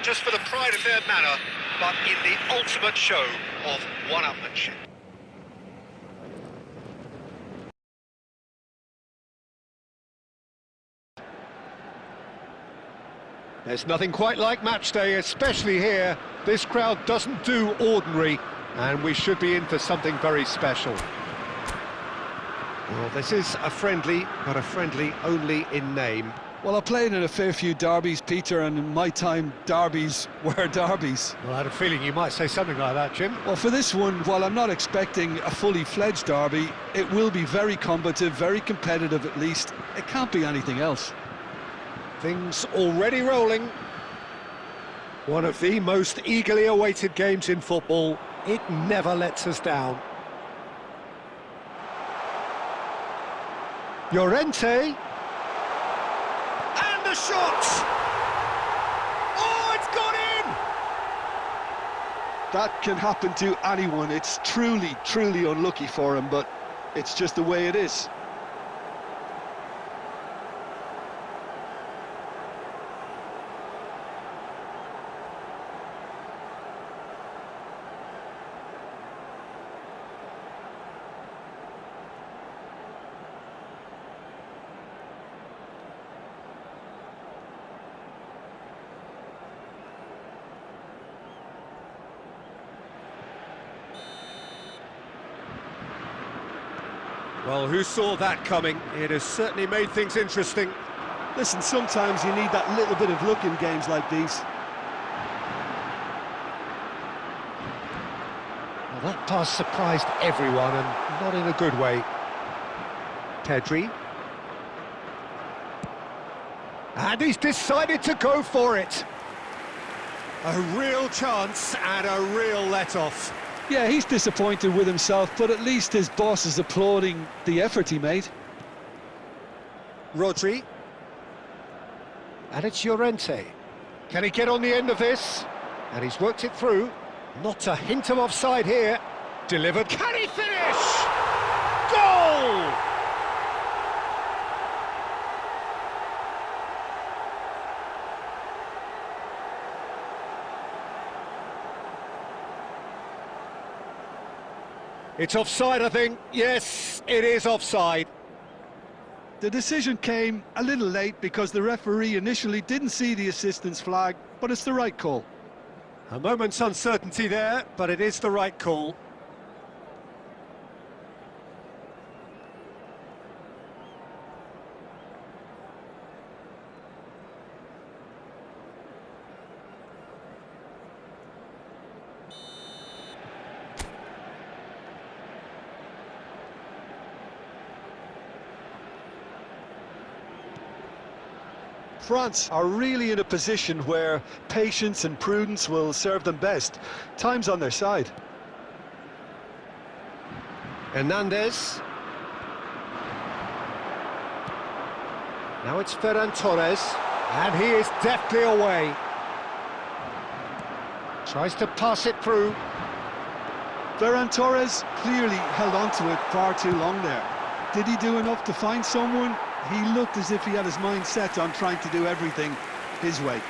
just for the pride of their manner, but in the ultimate show of one-upmanship. There's nothing quite like match day, especially here. This crowd doesn't do ordinary, and we should be in for something very special. Well, this is a friendly, but a friendly only in name. Well, I played in a fair few derbies, Peter, and in my time, derbies were derbies. Well, I had a feeling you might say something like that, Jim. Well, for this one, while I'm not expecting a fully fledged derby, it will be very combative, very competitive at least. It can't be anything else. Things already rolling. One of the most eagerly awaited games in football. It never lets us down. Llorente. And the shot! Oh, it's gone in! That can happen to anyone. It's truly, truly unlucky for him, but it's just the way it is. Well, who saw that coming? It has certainly made things interesting. Listen, sometimes you need that little bit of luck in games like these. Well, that pass surprised everyone, and not in a good way. Pedri. And he's decided to go for it. A real chance and a real let-off. Yeah, he's disappointed with himself, but at least his boss is applauding the effort he made. Rodri. And it's Llorente. Can he get on the end of this? And he's worked it through. Not a hint of offside here. Delivered. Can he finish? Goal! It's offside, I think. Yes, it is offside. The decision came a little late because the referee initially didn't see the assistance flag, but it's the right call. A moment's uncertainty there, but it is the right call. France are really in a position where patience and prudence will serve them best. Time's on their side. Hernandez. Now it's Ferran Torres, and he is deftly away. Tries to pass it through. Ferran Torres clearly held on to it far too long there. Did he do enough to find someone? He looked as if he had his mind set on trying to do everything his way.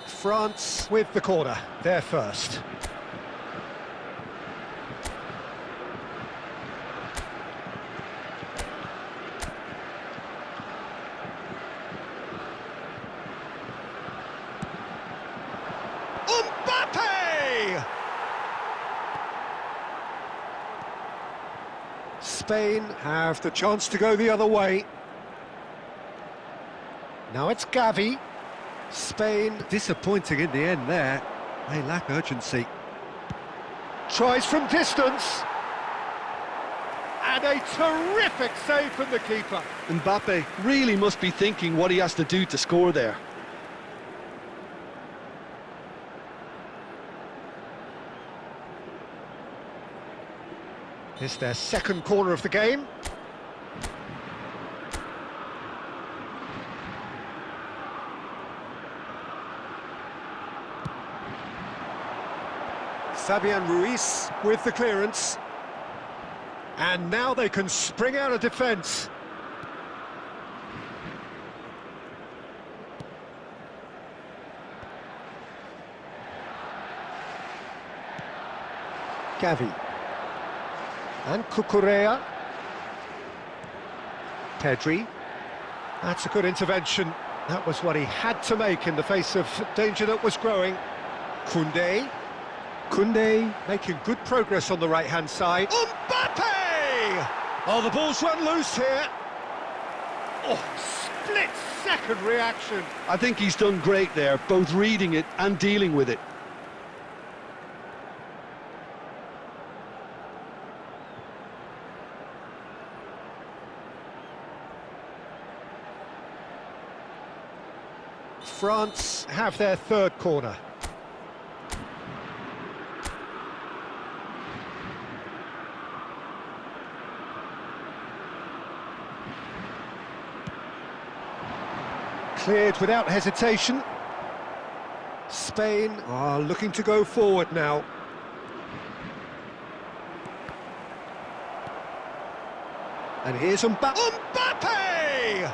France with the corner, they're first. Spain have the chance to go the other way. Now it's Gavi. Spain disappointing in the end there. They lack urgency. Tries from distance. And a terrific save from the keeper. Mbappe really must be thinking what he has to do to score there. It's their second corner of the game. Fabian Ruiz with the clearance. And now they can spring out of defence. Gavi. And Cucurella. Pedri. That's a good intervention. That was what he had to make in the face of danger that was growing. Koundé. Koundé making good progress on the right-hand side. Mbappe! Oh, the ball's run loose here. Oh, split-second reaction. I think he's done great there, both reading it and dealing with it. France have their third corner. Cleared without hesitation. Spain are looking to go forward now. And here's Mbappe!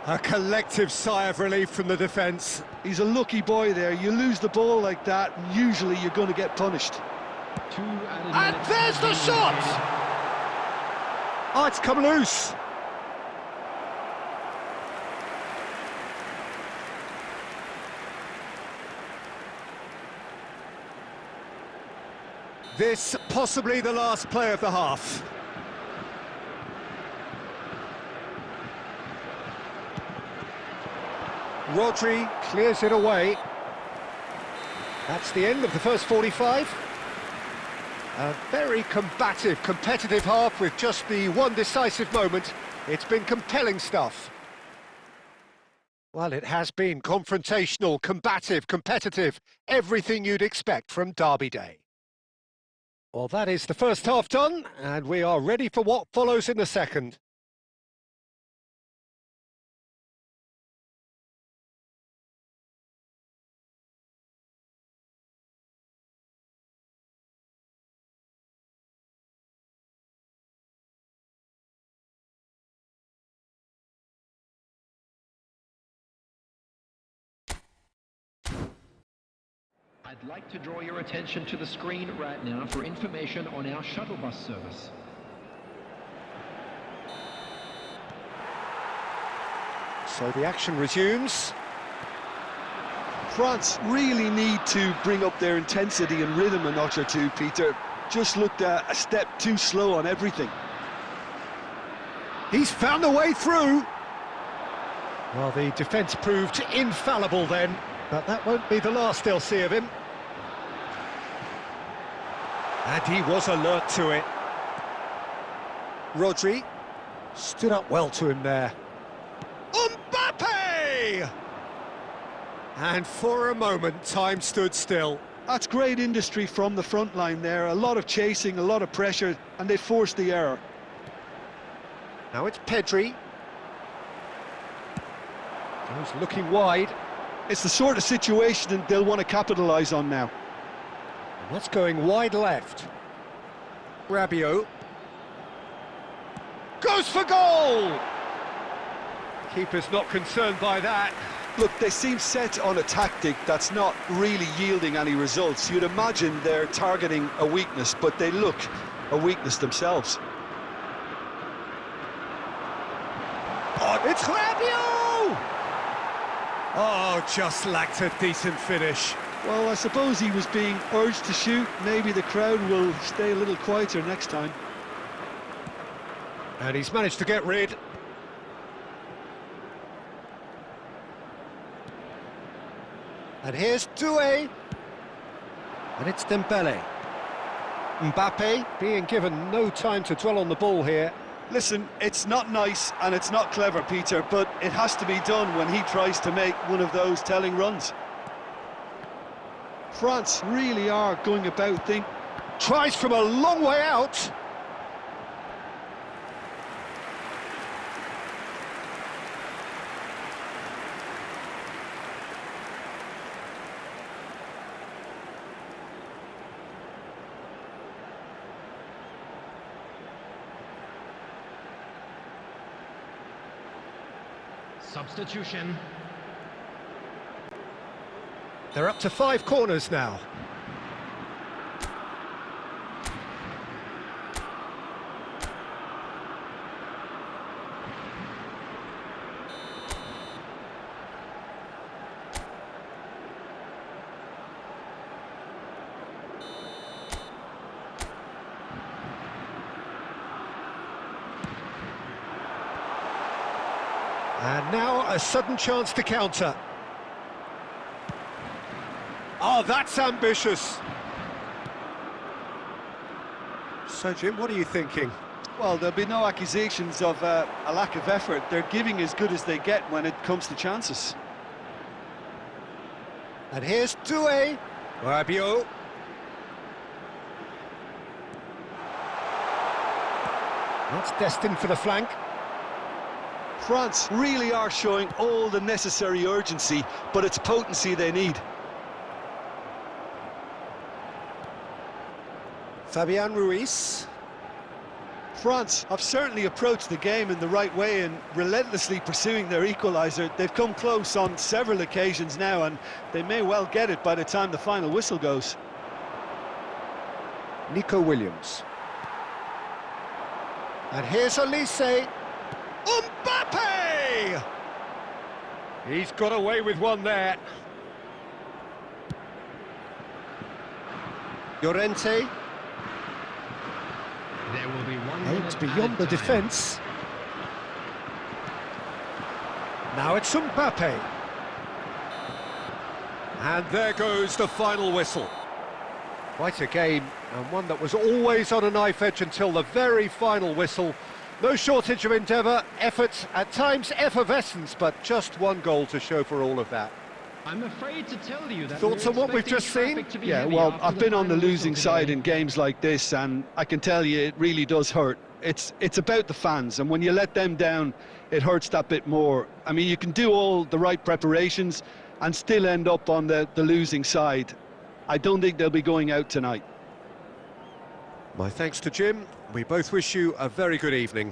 A collective sigh of relief from the defence. He's a lucky boy there. You lose the ball like that, and usually you're going to get punished. And there's the shot! Oh, it's come loose. This possibly the last play of the half. Rodri clears it away. That's the end of the first 45. A very combative, competitive half with just the one decisive moment. It's been compelling stuff. Well, it has been confrontational, combative, competitive, everything you'd expect from Derby Day. Well, that is the first half done, and we are ready for what follows in the second. I'd like to draw your attention to the screen right now for information on our shuttle bus service. So the action resumes. France really need to bring up their intensity and rhythm a notch or two, Peter. Just looked a step too slow on everything. He's found a way through. Well, the defence proved infallible then, but that won't be the last they'll see of him. And he was alert to it. Rodri stood up well to him there. Mbappe! And for a moment, time stood still. That's great industry from the front line there. A lot of chasing, a lot of pressure, and they forced the error. Now it's Pedri. Goes looking wide. It's the sort of situation that they'll want to capitalise on now. And that's going wide left. Rabiot. Goes for goal! Keeper's not concerned by that. Look, they seem set on a tactic that's not really yielding any results. You'd imagine they're targeting a weakness, but they look a weakness themselves. Oh, it's Rabiot! Oh, just lacked a decent finish. Well, I suppose he was being urged to shoot. Maybe the crowd will stay a little quieter next time. And he's managed to get rid. And here's Doué. And it's Dembele. Mbappe being given no time to dwell on the ball here. Listen, it's not nice and it's not clever, Peter, but it has to be done when he tries to make one of those telling runs. France really are going about things. Tries from a long way out. Substitution. They're up to 5 corners now. And now a sudden chance to counter. Oh, that's ambitious. So, Jim, what are you thinking? Well, there'll be no accusations of a lack of effort. They're giving as good as they get when it comes to chances. And here's Doué. Rabiot. That's destined for the flank. France really are showing all the necessary urgency, but it's potency they need. Fabian Ruiz. France have certainly approached the game in the right way and relentlessly pursuing their equaliser. They've come close on several occasions now, and they may well get it by the time the final whistle goes. Nico Williams. And here's Olise. Mbappe! He's got away with one there. Llorente. There will be 1 Oh, minute it's beyond the added time. defence. Now it's Mbappe. And there goes the final whistle. Quite a game, and one that was always on a knife edge until the very final whistle. No shortage of endeavour, effort, at times effervescence, but just one goal to show for all of that. I'm afraid to tell you that Thoughts we're on what we've expecting just seen? traffic to be Yeah, heavy well, after I've been on the final losing whistle side today. in games like this, and I can tell you it really does hurt. It's about the fans, and when you let them down, it hurts that bit more. I mean, you can do all the right preparations and still end up on the losing side. I don't think they'll be going out tonight. My thanks to Jim. We both wish you a very good evening.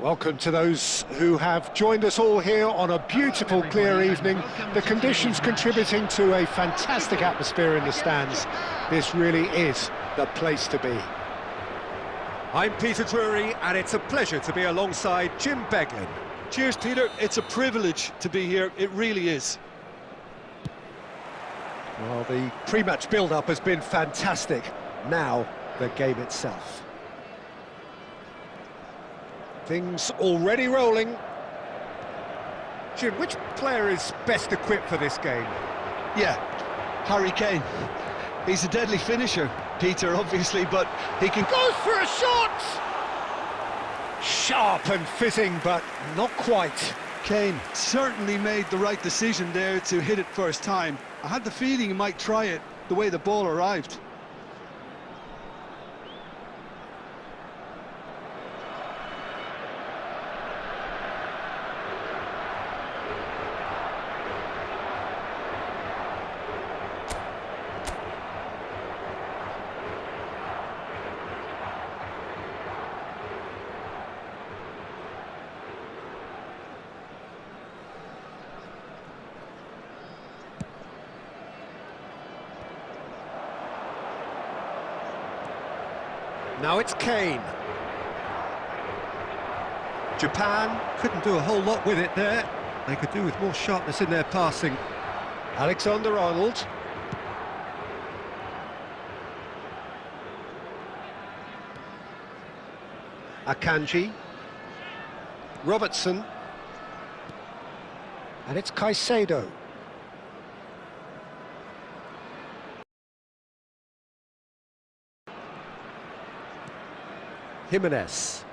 Welcome to those who have joined us all here on a beautiful, clear evening. The conditions contributing to a fantastic atmosphere in the stands. This really is the place to be. I'm Peter Drury, and it's a pleasure to be alongside Jim Beglin. Cheers, Peter. It's a privilege to be here. It really is. Well, the pre-match build-up has been fantastic. Now, the game itself. Things already rolling. Jim, which player is best equipped for this game? Yeah, Harry Kane. He's a deadly finisher, Peter, obviously, but he can... Goes for a shot! Sharp and fitting, but not quite. Kane certainly made the right decision there to hit it first time. I had the feeling he might try it the way the ball arrived. Now it's Kane. Japan couldn't do a whole lot with it there. They could do with more sharpness in their passing. Alexander-Arnold. Akanji. Robertson. And it's Caicedo. Jimenez.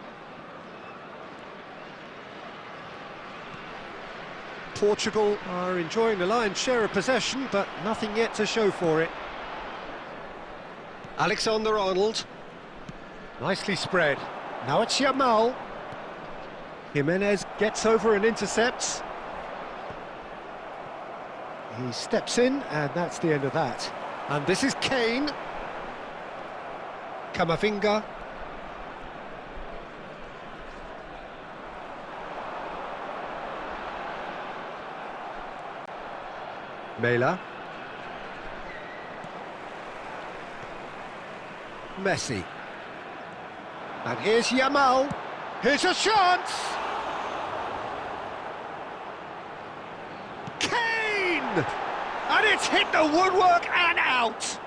Portugal are enjoying the lion's share of possession, but nothing yet to show for it. Alexander-Arnold. Nicely spread. Now it's Yamal. Jimenez gets over and intercepts. He steps in, and that's the end of that. And this is Kane. Camavinga. Mela. Messi. And here's Yamal. Here's a chance! Kane! And it's hit the woodwork and out!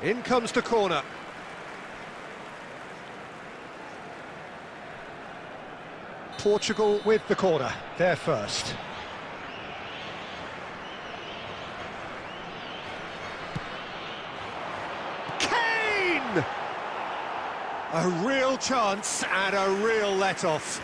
In comes the corner. Portugal with the corner, they're first. Kane! A real chance and a real let-off.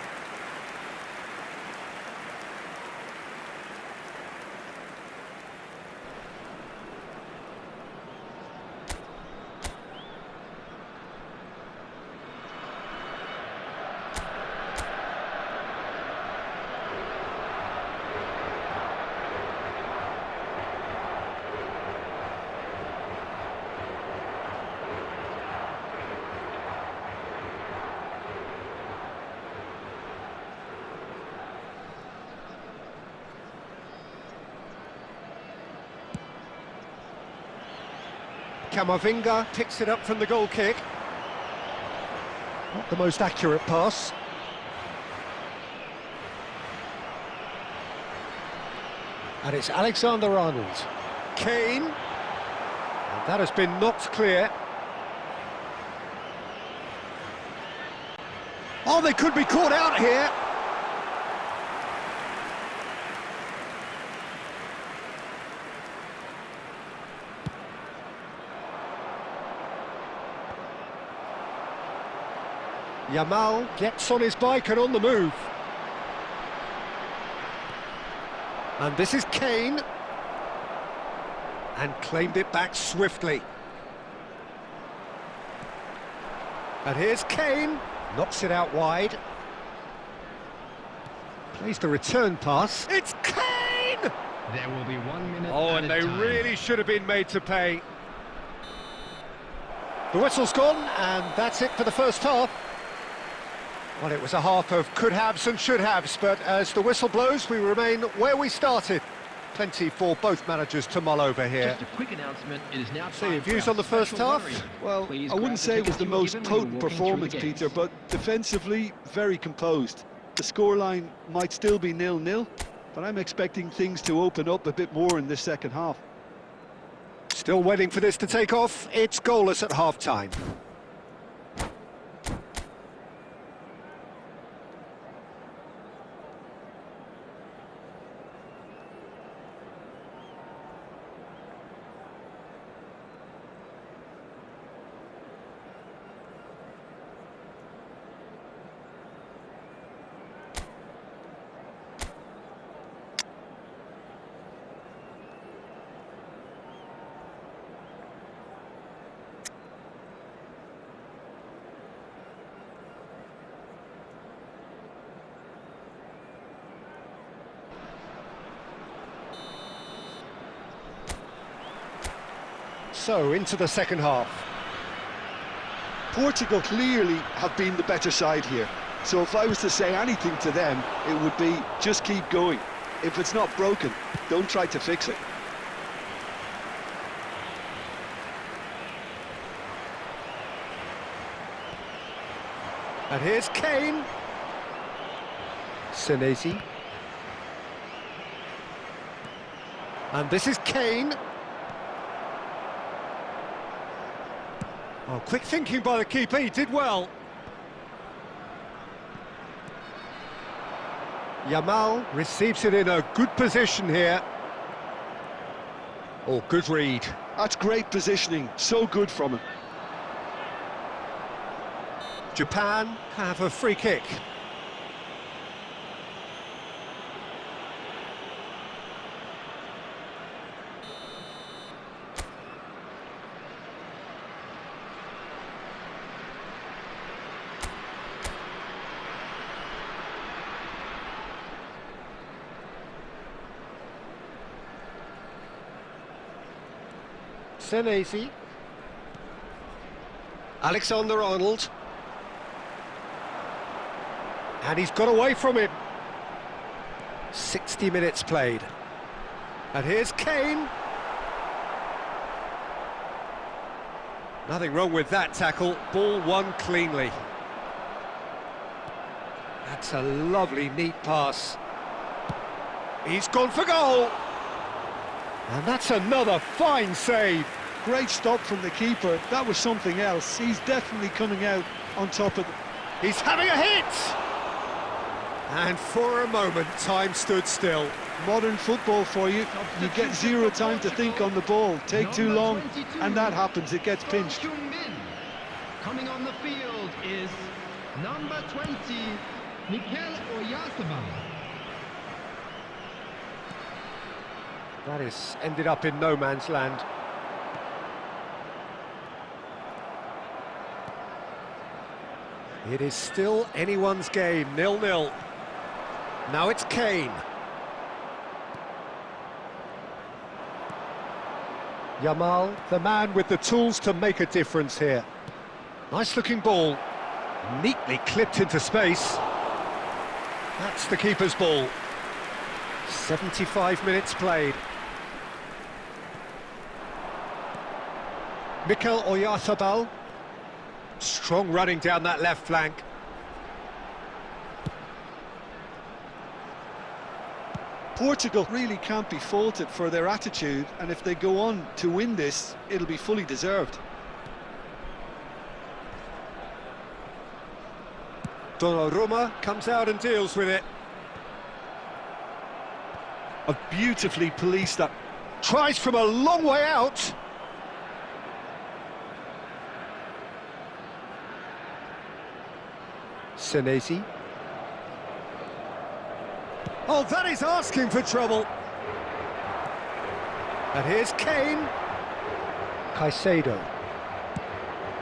Camavinga picks it up from the goal kick. Not the most accurate pass. And it's Alexander-Arnold. Kane. And that has been knocked clear. Oh, they could be caught out here. Yamal gets on his bike and on the move. And this is Kane. And claimed it back swiftly. And here's Kane. Knocks it out wide. Plays the return pass. It's Kane! There will be 1 minute. Oh, and they really should have been made to pay. The whistle's gone, and that's it for the first half. Well, it was a half of could-haves and should-haves, but as the whistle blows, we remain where we started. Plenty for both managers to mull over here. Just a quick announcement, it is now So your time for views our on the first special half? worry. Well, Please I grab wouldn't the say it was tickets the you were most given when you were potent walking through the performance, gates. Peter, but defensively, very composed. The scoreline might still be 0-0, but I'm expecting things to open up a bit more in this second half. Still waiting for this to take off. It's goalless at half-time. So, into the second half. Portugal clearly have been the better side here. So if I was to say anything to them, it would be just keep going. If it's not broken, don't try to fix it. And here's Kane. Senesi. And this is Kane. Oh, quick thinking by the keeper, he did well. Yamal receives it in a good position here. Oh, good read. That's great positioning, so good from him. Japan have a free kick. Senesi. Alexander-Arnold. And he's got away from him. 60 minutes played. And here's Kane. Nothing wrong with that tackle. Ball won cleanly. That's a lovely, neat pass. He's gone for goal. And that's another fine save. Great stop from the keeper. That was something else. He's definitely coming out on top of the... He's having a hit! And for a moment, time stood still. Modern football for you. You get zero time to think on the ball. Take too long, and that happens. It gets pinched. Coming on the field is number 20, Mikel Oyarzabal. That is ended up in no man's land. It is still anyone's game, 0-0. Now it's Kane. Yamal, the man with the tools to make a difference here. Nice looking ball. Neatly clipped into space. That's the keeper's ball. 75 minutes played. Mikel Oyarzabal. Strong running down that left flank. Portugal really can't be faulted for their attitude, and if they go on to win this, it'll be fully deserved. Donnarumma comes out and deals with it. I've beautifully policed that. Tries from a long way out. Senesi. Oh, that is asking for trouble. And here's Kane. Caicedo.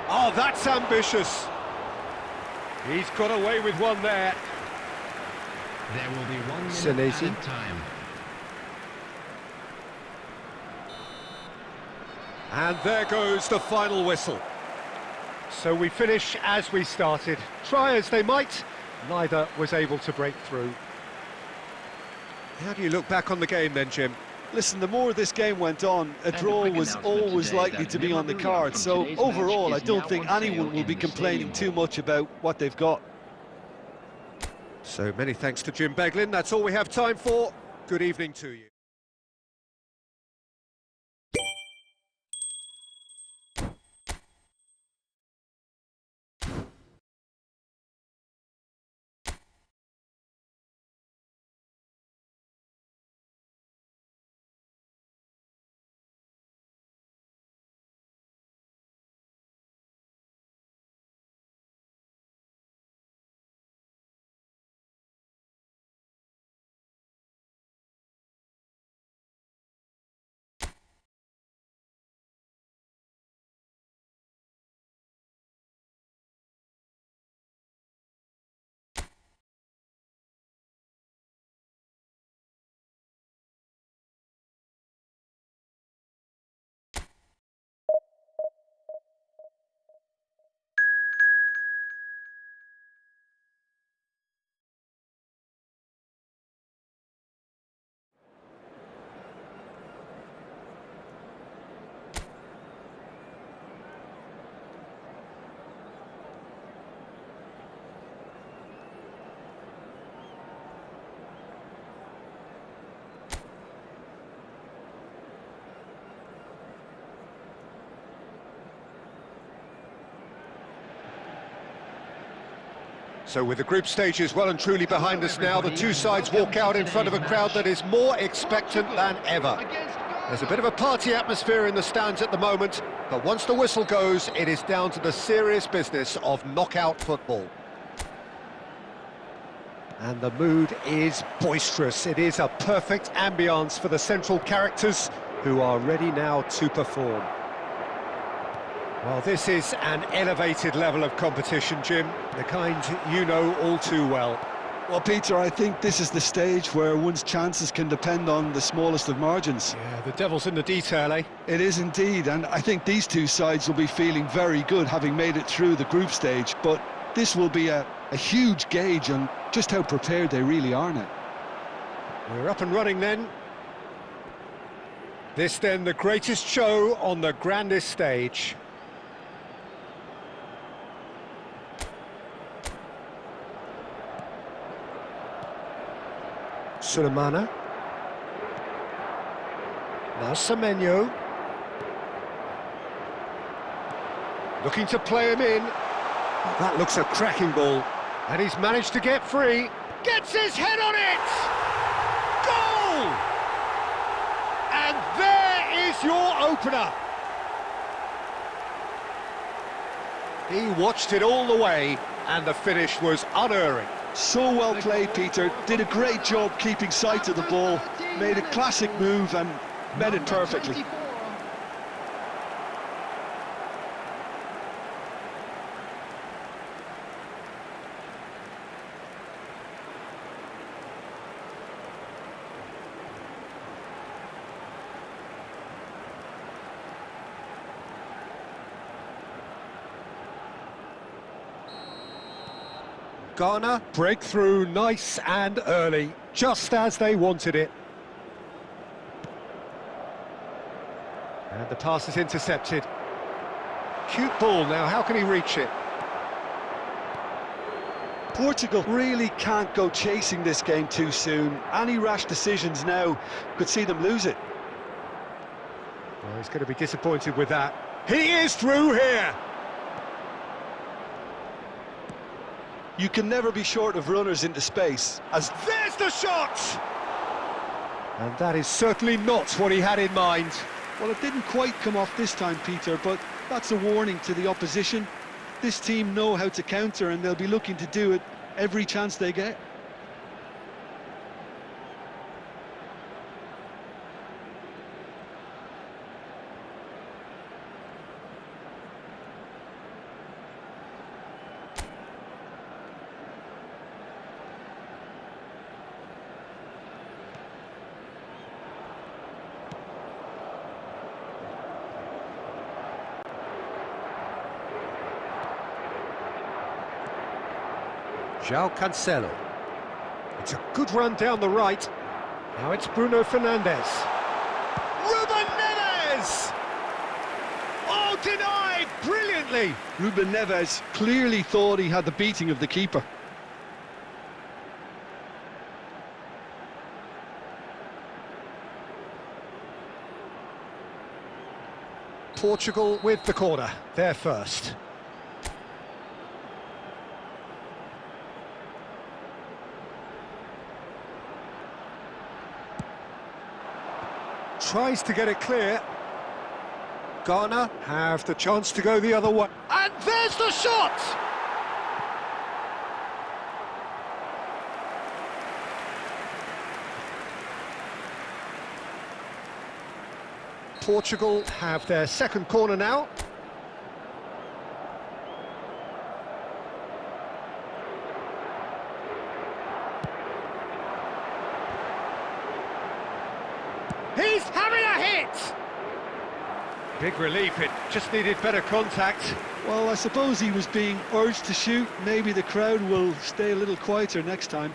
Oh, that's ambitious. He's got away with one there. There will be 1 minute Senesi. added time. And there goes the final whistle. So we finish as we started. Try as they might, neither was able to break through. How do you look back on the game then, Jim? Listen, the more this game went on, a draw was always likely to be on the card. So overall, I don't think anyone will be complaining too much about what they've got. So many thanks to Jim Beglin. That's all we have time for. Good evening to you. So with the group stages well and truly behind us now, the two sides walk out in front of a crowd that is more expectant than ever. There's a bit of a party atmosphere in the stands at the moment, but once the whistle goes, it is down to the serious business of knockout football. And the mood is boisterous. It is a perfect ambience for the central characters who are ready now to perform. Well, this is an elevated level of competition, Jim, the kind you know all too well. Well, Peter, I think this is the stage where one's chances can depend on the smallest of margins. Yeah, the devil's in the detail, eh? It is indeed, and I think these two sides will be feeling very good having made it through the group stage, but this will be a huge gauge on just how prepared they really are now. We're up and running then. This then the greatest show on the grandest stage. Sulemana. Now Semenyo. Looking to play him in. That looks a cracking ball. And he's managed to get free. Gets his head on it! Goal! And there is your opener. He watched it all the way, and the finish was unerring. So well played, Peter. Did a great job keeping sight of the ball. Made a classic move and met it perfectly. Ghana break through nice and early, just as they wanted it. And the pass is intercepted. Cute ball now, how can he reach it? Portugal really can't go chasing this game too soon. Any rash decisions now could see them lose it. Well, he's going to be disappointed with that. He is through here! You can never be short of runners into space, as there's the shot! And that is certainly not what he had in mind. well, it didn't quite come off this time, Peter, but that's a warning to the opposition. This team know how to counter, and they'll be looking to do it every chance they get. João Cancelo. It's a good run down the right. Now it's Bruno Fernandes. Ruben Neves! Oh, denied brilliantly! Ruben Neves clearly thought he had the beating of the keeper. Portugal with the corner, they're first. Tries to get it clear. Ghana have the chance to go the other way. And there's the shot! Portugal have their second corner now. He's having a hit! Big relief, it just needed better contact. Well, I suppose he was being urged to shoot. Maybe the crowd will stay a little quieter next time.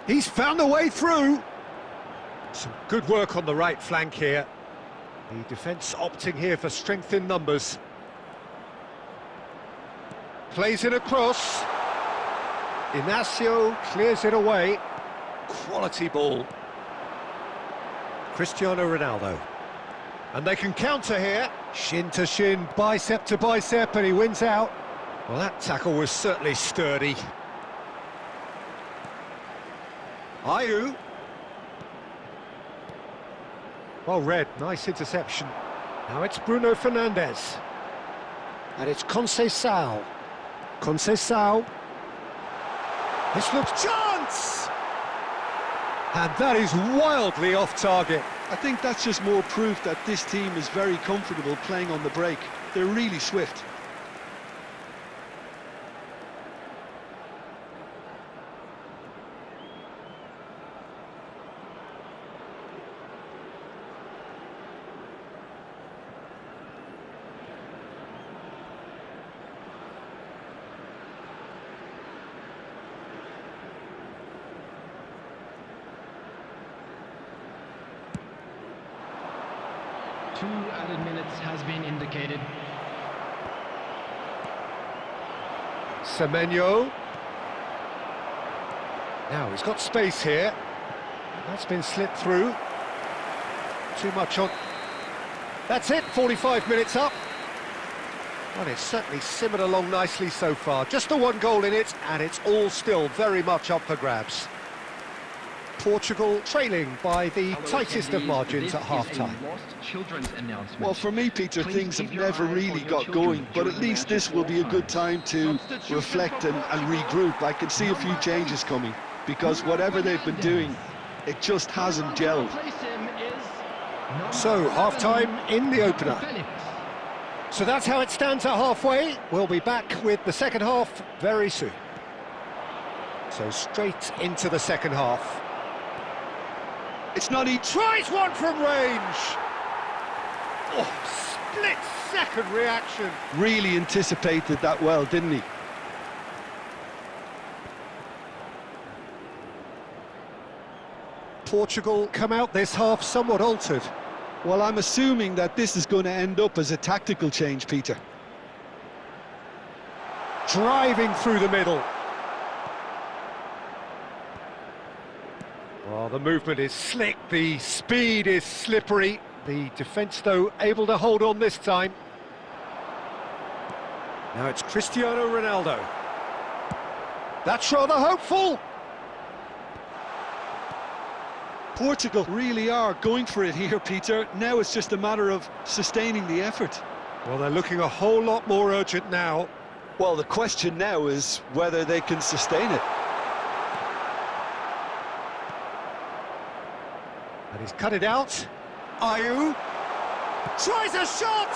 He's found a way through. Some good work on the right flank here. The defence opting here for strength in numbers. Plays it across. Inacio clears it away. Quality ball. Cristiano Ronaldo. And they can counter here. Shin to shin, bicep to bicep, and he wins out. Well, that tackle was certainly sturdy. Ayew. Well read, nice interception. Now it's Bruno Fernandes. And it's Conceição. Conceição. This looks chance! And that is wildly off target. I think that's just more proof that this team is very comfortable playing on the break. They're really swift. Two added minutes has been indicated. Semenyo. Now he's got space here. That's been slipped through. Too much on. That's it, 45 minutes up. Well, it's certainly simmered along nicely so far. Just the one goal in it, and it's all still very much up for grabs. Portugal trailing by the tightest of margins at half-time. Well, for me, Peter, things have never really got going, but at least this will be a good time to reflect and regroup. I can see a few changes coming, because whatever they've been doing, it just hasn't gelled. So, half-time in the opener. So that's how it stands at halfway. We'll be back with the second half very soon. So straight into the second half. It's not he tries one from range. Oh, split-second reaction. Really anticipated that well, didn't he? Portugal come out this half somewhat altered. Well, I'm assuming that this is going to end up as a tactical change, Peter. Driving through the middle. Well, the movement is slick, the speed is slippery. The defence, though, able to hold on this time. Now it's Cristiano Ronaldo. That's rather hopeful. Portugal really are going for it here, Peter. Now it's just a matter of sustaining the effort. Well, they're looking a whole lot more urgent now. Well, the question now is whether they can sustain it. And he's cut it out. Ayew tries a shot!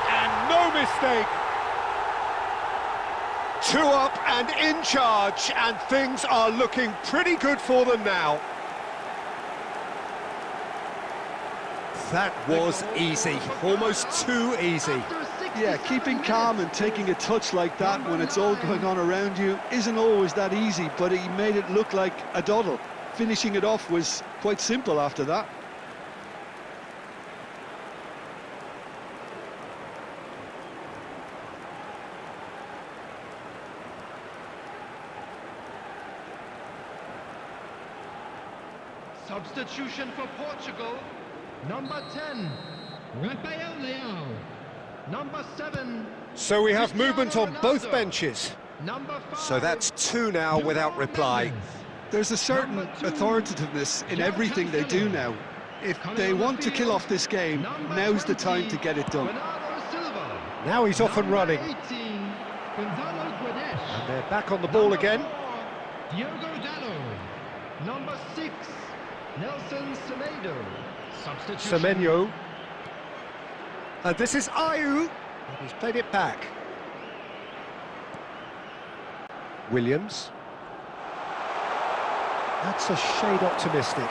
And no mistake! 2 up and in charge, and things are looking pretty good for them now. That was easy, almost too easy. Yeah, keeping calm and taking a touch like that when it's all going on around you isn't always that easy, but he made it look like a doddle. Finishing it off was quite simple after that. Substitution for Portugal. Number 10, Rafael Leao. Number 7. So we have Cristiano movement on both Ronaldo. benches. Number 5. So that's two now without reply. There's a certain authoritativeness in everything they do now. If they want to kill off this game, now's the time to get it done. Bernardo Silva. Now he's off and running. 18, Gonzalo Guedes. And they're back on the ball again. 4, Diogo Dalot. Number 6, Nelson Semedo. Substitution. Semenyo. And this is Ayew. He's played it back. Williams. That's a shade optimistic.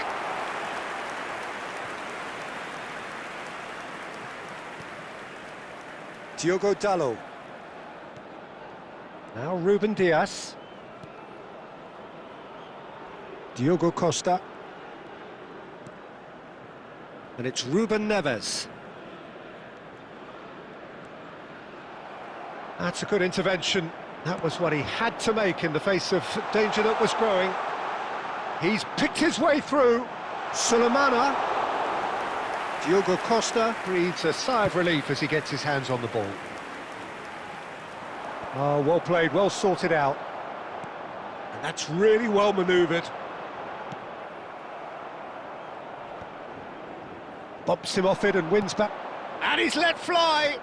Diogo Dalot. Now Ruben Dias. Diogo Costa. And it's Ruben Neves. That's a good intervention. That was what he had to make in the face of danger that was growing. He's picked his way through. Sulemana. Diogo Costa breathes a sigh of relief as he gets his hands on the ball. Oh, well played, well sorted out. And that's really well manoeuvred. Bumps him off it and wins back. And he's let fly!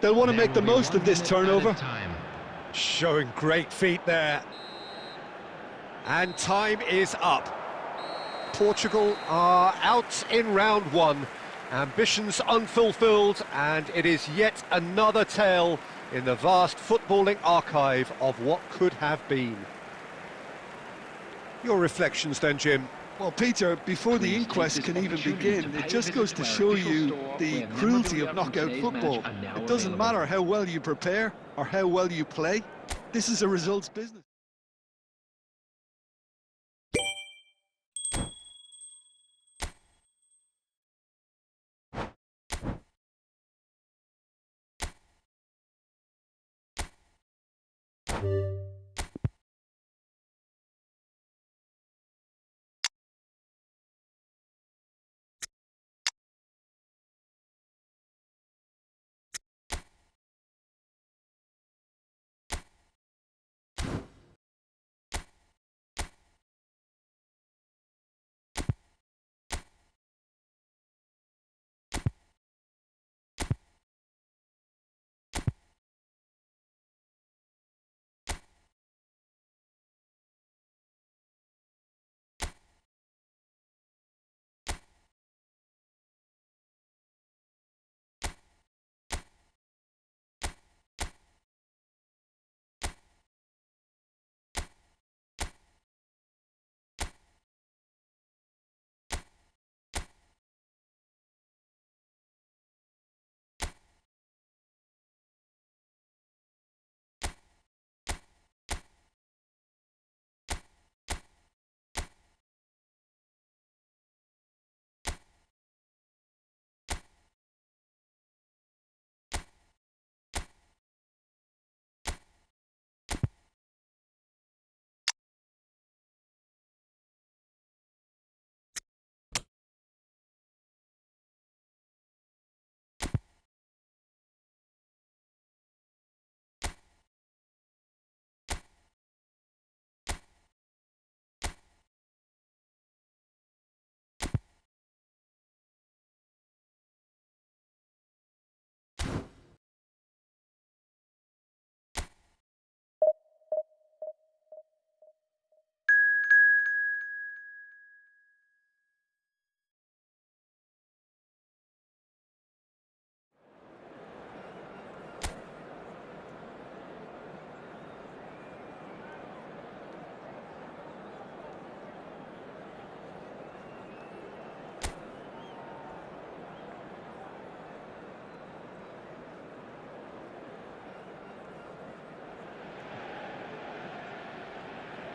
They'll want to make the most of this turnover. Showing great feet there. And time is up. Portugal are out in round one. Ambitions unfulfilled, and it is yet another tale in the vast footballing archive of what could have been. Your reflections then, Jim? Well, Peter, before the inquest can even begin, it just goes to show you the cruelty of knockout football. It doesn't matter how well you prepare or how well you play. This is a results business.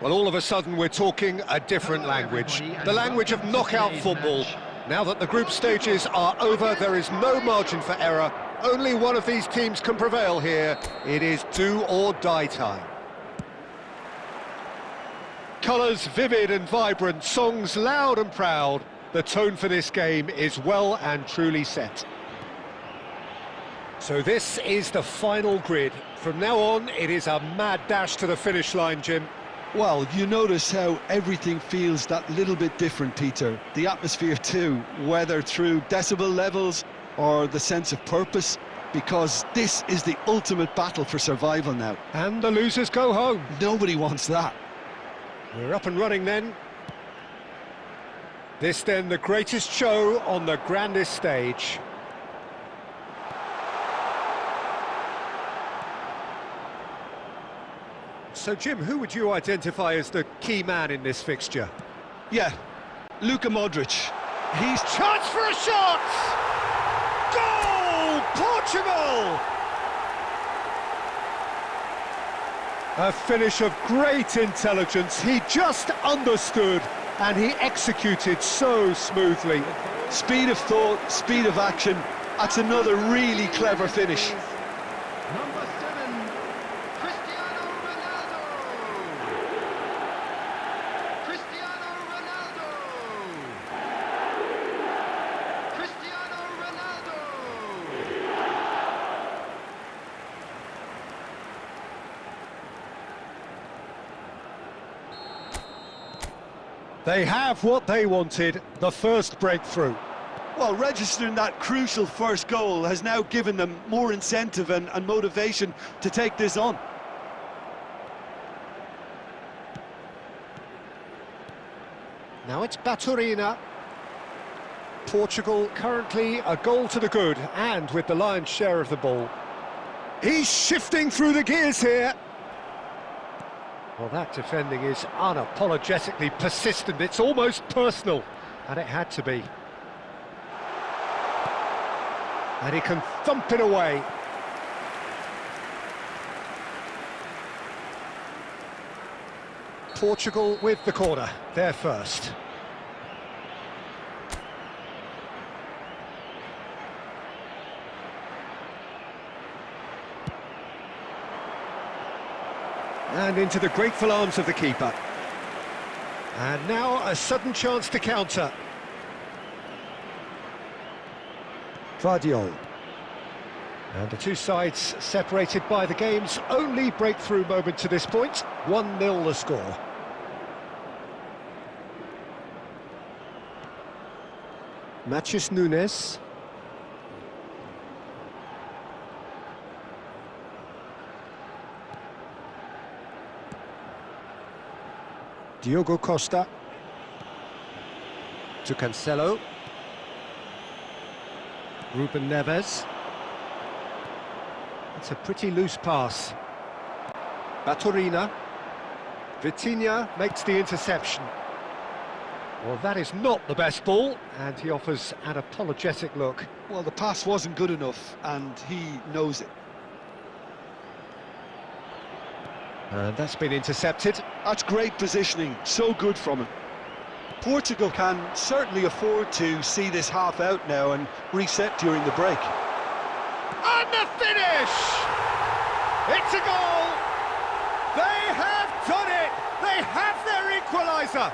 Well, all of a sudden we're talking a different language, the language of knockout football. Now that the group stages are over, there is no margin for error. Only one of these teams can prevail here. It is do or die time. Colours vivid and vibrant, songs loud and proud. The tone for this game is well and truly set. So this is the final grid. From now on, it is a mad dash to the finish line, Jim. Well, you notice how everything feels that little bit different, Peter. The atmosphere too, whether through decibel levels or the sense of purpose, because this is the ultimate battle for survival now. And the losers go home. Nobody wants that. We're up and running then. This then the greatest show on the grandest stage. So Jim, who would you identify as the key man in this fixture? Yeah, Luka Modric. He's chance for a shot! Goal! Portugal! A finish of great intelligence. He just understood and he executed so smoothly. Speed of thought, speed of action. That's another really clever finish. Number 7, Cristiano Ronaldo. Cristiano Ronaldo. Cristiano Ronaldo. They have what they wanted, the first breakthrough. Well, registering that crucial first goal has now given them more incentive and motivation to take this on. Now it's Baturina. Portugal currently a goal to the good and with the lion's share of the ball. He's shifting through the gears here. Well, that defending is unapologetically persistent. It's almost personal, and it had to be. And he can thump it away. Portugal with the corner, they're first. And into the grateful arms of the keeper. And now a sudden chance to counter. Vardiol. And the two sides separated by the game's only breakthrough moment to this point. 1-0 the score. Matheus Nunes. Diogo Costa. To Cancelo. Ruben Neves. It's a pretty loose pass. Baturina. Vitinha makes the interception. Well, that is not the best ball, and he offers an apologetic look. Well, the pass wasn't good enough, and he knows it. And that's been intercepted. That's great positioning, so good from him. Portugal can certainly afford to see this half out now and reset during the break. And the finish! It's a goal! They have done it! They have their equaliser!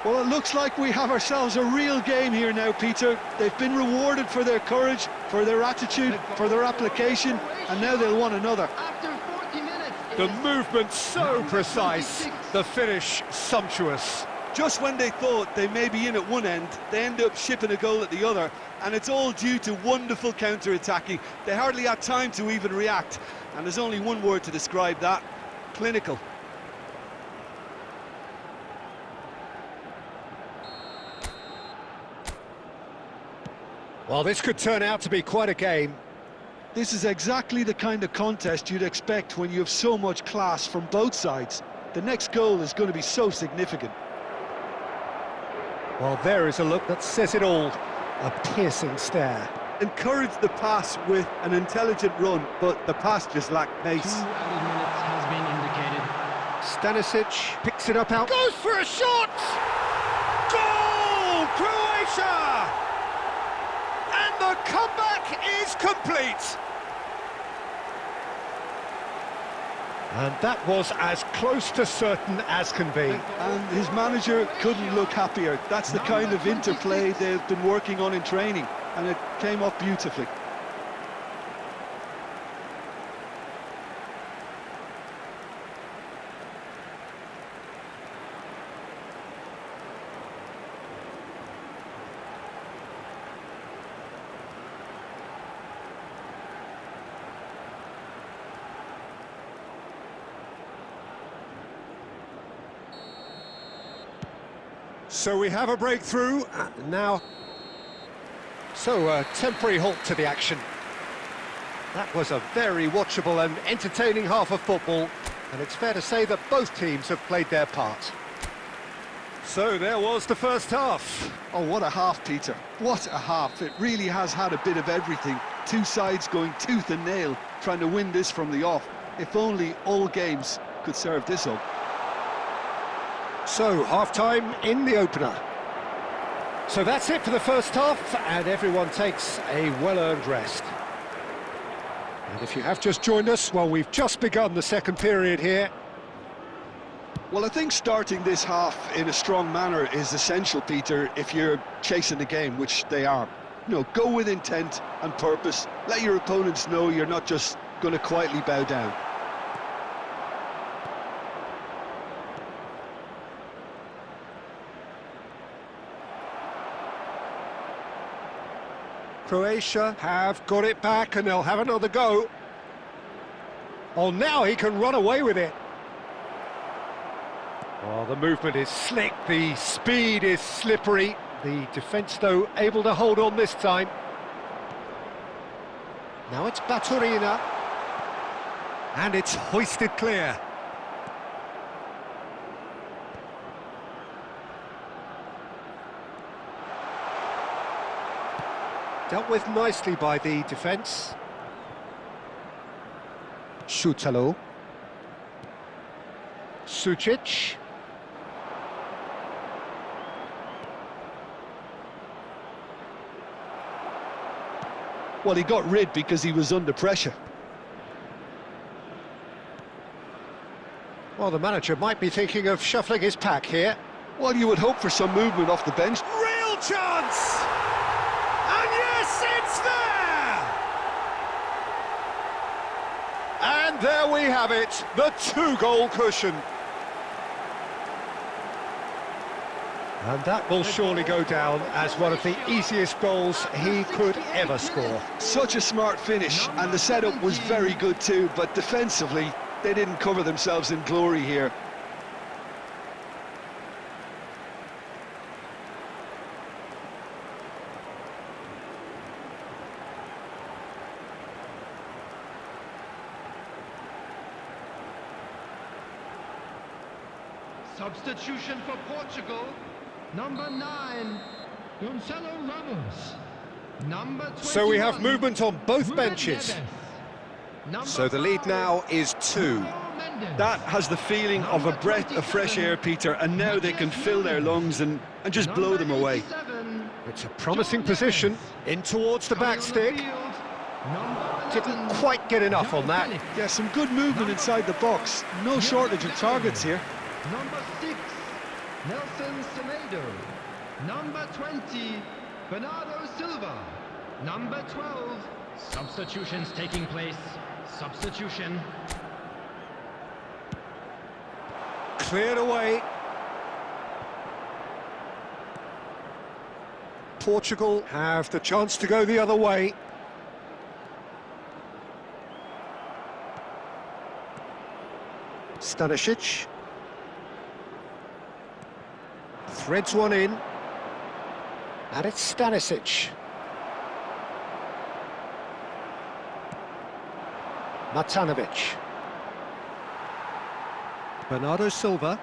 Well, it looks like we have ourselves a real game here now, Peter. They've been rewarded for their courage, for their attitude, for their application, and now they'll want another. After 40 minutes. The movement so precise, the finish sumptuous. Just when they thought they may be in at one end, they end up shipping a goal at the other, and it's all due to wonderful counter-attacking. They hardly had time to even react, and there's only one word to describe that: clinical. Well, this could turn out to be quite a game. This is exactly the kind of contest you'd expect when you have so much class from both sides. The next goal is going to be so significant. Well, there is a look that says it all. A piercing stare. Encouraged the pass with an intelligent run, but the pass just lacked pace. 2 added minutes has been indicated. Stanisic picks it up out. Goes for a shot! Goal! Croatia! And the comeback is complete. And that was as close to certain as can be. And his manager couldn't look happier. That's the kind of interplay they've been working on in training, and it came off beautifully. So we have a breakthrough now. So a temporary halt to the action. That was a very watchable and entertaining half of football, and it's fair to say that both teams have played their part. So there was the first half. Oh, what a half, Peter. What a half. It really has had a bit of everything. Two sides going tooth and nail, trying to win this from the off. If only all games could serve this up. So, half-time in the opener. So that's it for the first half, and everyone takes a well-earned rest. And if you have just joined us, well, we've just begun the second period here. Well, I think starting this half in a strong manner is essential, Peter, if you're chasing the game, which they are. You know, go with intent and purpose. Let your opponents know you're not just going to quietly bow down. Croatia have got it back, and they'll have another go. Oh, now he can run away with it. Oh, the movement is slick, the speed is slippery. The defence, though, able to hold on this time. Now it's Baturina. And it's hoisted clear. Dealt with nicely by the defence. Šutalo. Sucic. Well, he got rid because he was under pressure. Well, the manager might be thinking of shuffling his pack here. Well, you would hope for some movement off the bench. Real chance! And yes, it's there! And there we have it, the two-goal cushion. And that will surely go down as one of the easiest goals he could ever score. Such a smart finish, and the setup was very good too, but defensively, they didn't cover themselves in glory here. Substitution for Portugal. Number 9, Gonzalo Ramos. Number 21, So we have movement on both benches. So the lead now is 2. That has the feeling of a breath of fresh air, Peter, and now they can fill their lungs and just blow them away. It's a promising position, in towards the back stick. Didn't quite get enough on that. Yeah, some good movement inside the box. No shortage of targets here. Number 6, Nelson Semedo. Number 20, Bernardo Silva. Number 12, substitutions taking place. Substitution. Cleared away. Portugal have the chance to go the other way. Stanisic. Threads one in. And it's Stanisic. Matanovic. Bernardo Silva.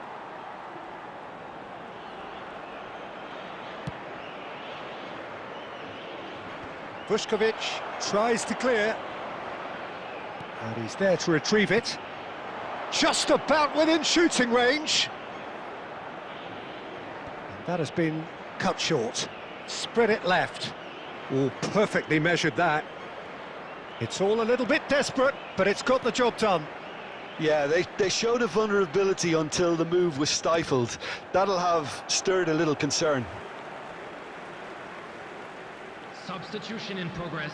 Vuskovic tries to clear. And he's there to retrieve it. Just about within shooting range. And that has been cut short. Spread it left. Oh, perfectly measured that. It's all a little bit desperate, but it's got the job done. Yeah, they showed a vulnerability until the move was stifled. That'll have stirred a little concern. Substitution in progress.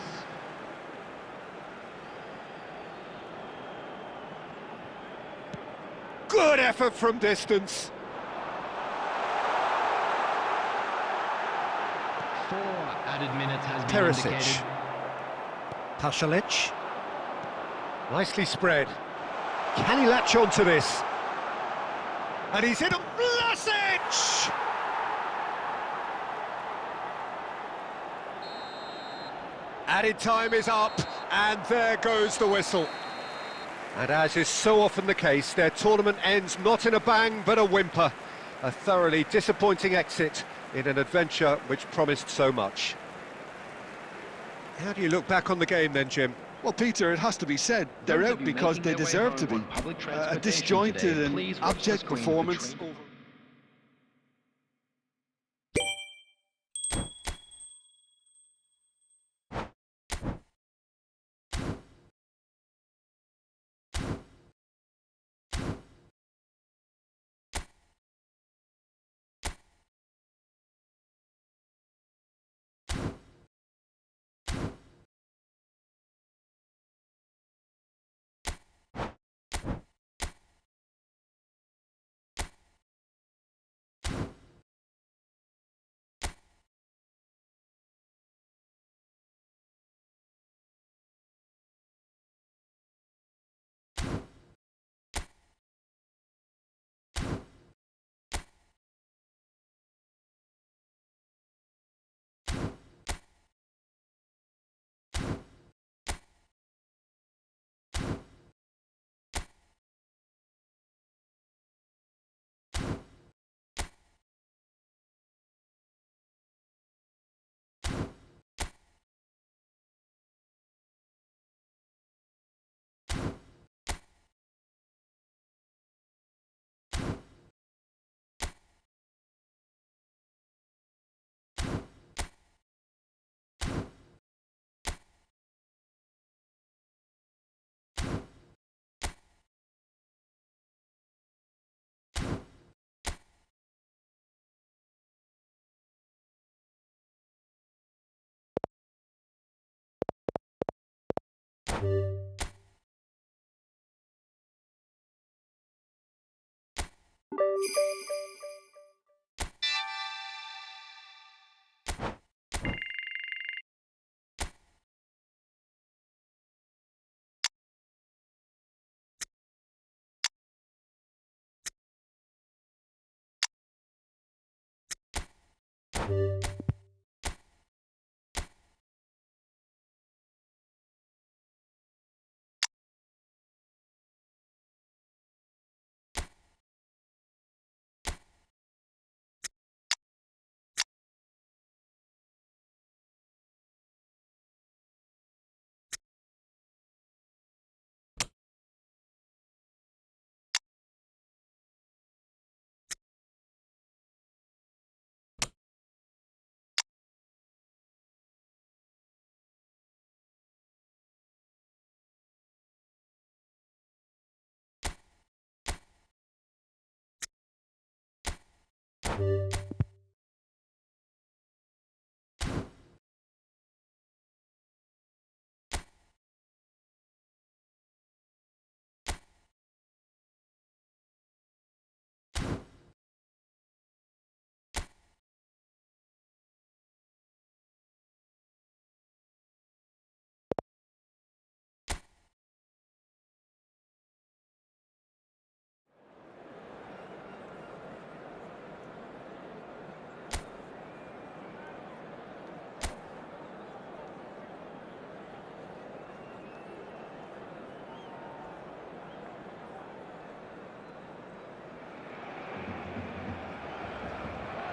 Good effort from distance. 4 added minutes has been Perisic. indicated. Pasalic. Nicely spread. Can he latch on to this? And he's hit a Vlasic! Added time is up, and there goes the whistle. And as is so often the case, their tournament ends not in a bang, but a whimper. A thoroughly disappointing exit in an adventure which promised so much. How do you look back on the game then, Jim? Well, Peter, it has to be said, they're Those out of you because making they their way deserve to home be. on public A transportation disjointed today, and please watch the abject screen for performance. train-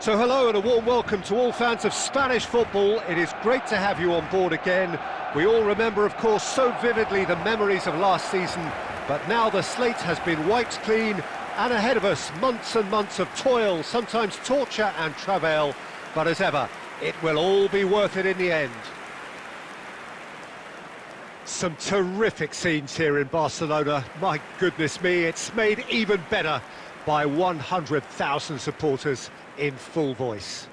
So hello and a warm welcome to all fans of Spanish football. It is great to have you on board again. We all remember, of course, so vividly the memories of last season, but now the slate has been wiped clean, and ahead of us, months and months of toil, sometimes torture and travail, but as ever, it will all be worth it in the end. Some terrific scenes here in Barcelona. My goodness me, it's made even better by 100,000 supporters in full voice.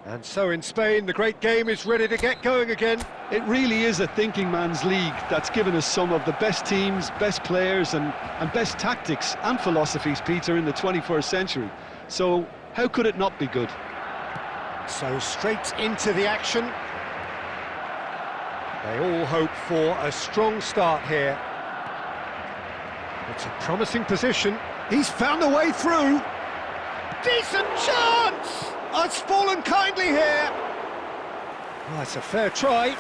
And so in Spain, the great game is ready to get going again. It really is a thinking man's league that's given us some of the best teams, best players and best tactics and philosophies, Peter, in the 21st century. So how could it not be good? So straight into the action. They all hope for a strong start here. It's a promising position. He's found a way through. Decent chance! Oh, it's fallen kindly here. Well, it's a fair try,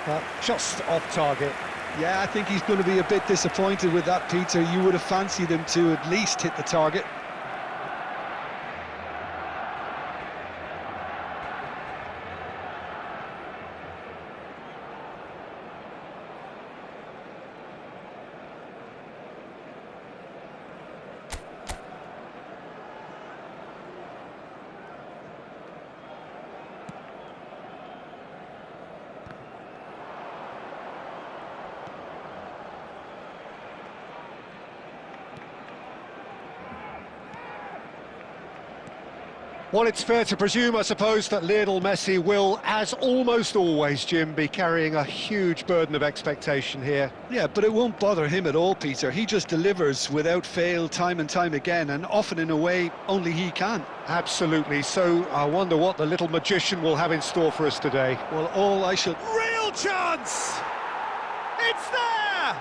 but just off target. Yeah, I think he's going to be a bit disappointed with that, Peter. You would have fancied him to at least hit the target. Well, it's fair to presume, I suppose, that Lionel Messi will, as almost always, Jim, be carrying a huge burden of expectation here. Yeah, but it won't bother him at all, Peter. He just delivers without fail time and time again, and often in a way only he can. Absolutely. So I wonder what the little magician will have in store for us today. Well, all I shall... Real chance! It's there!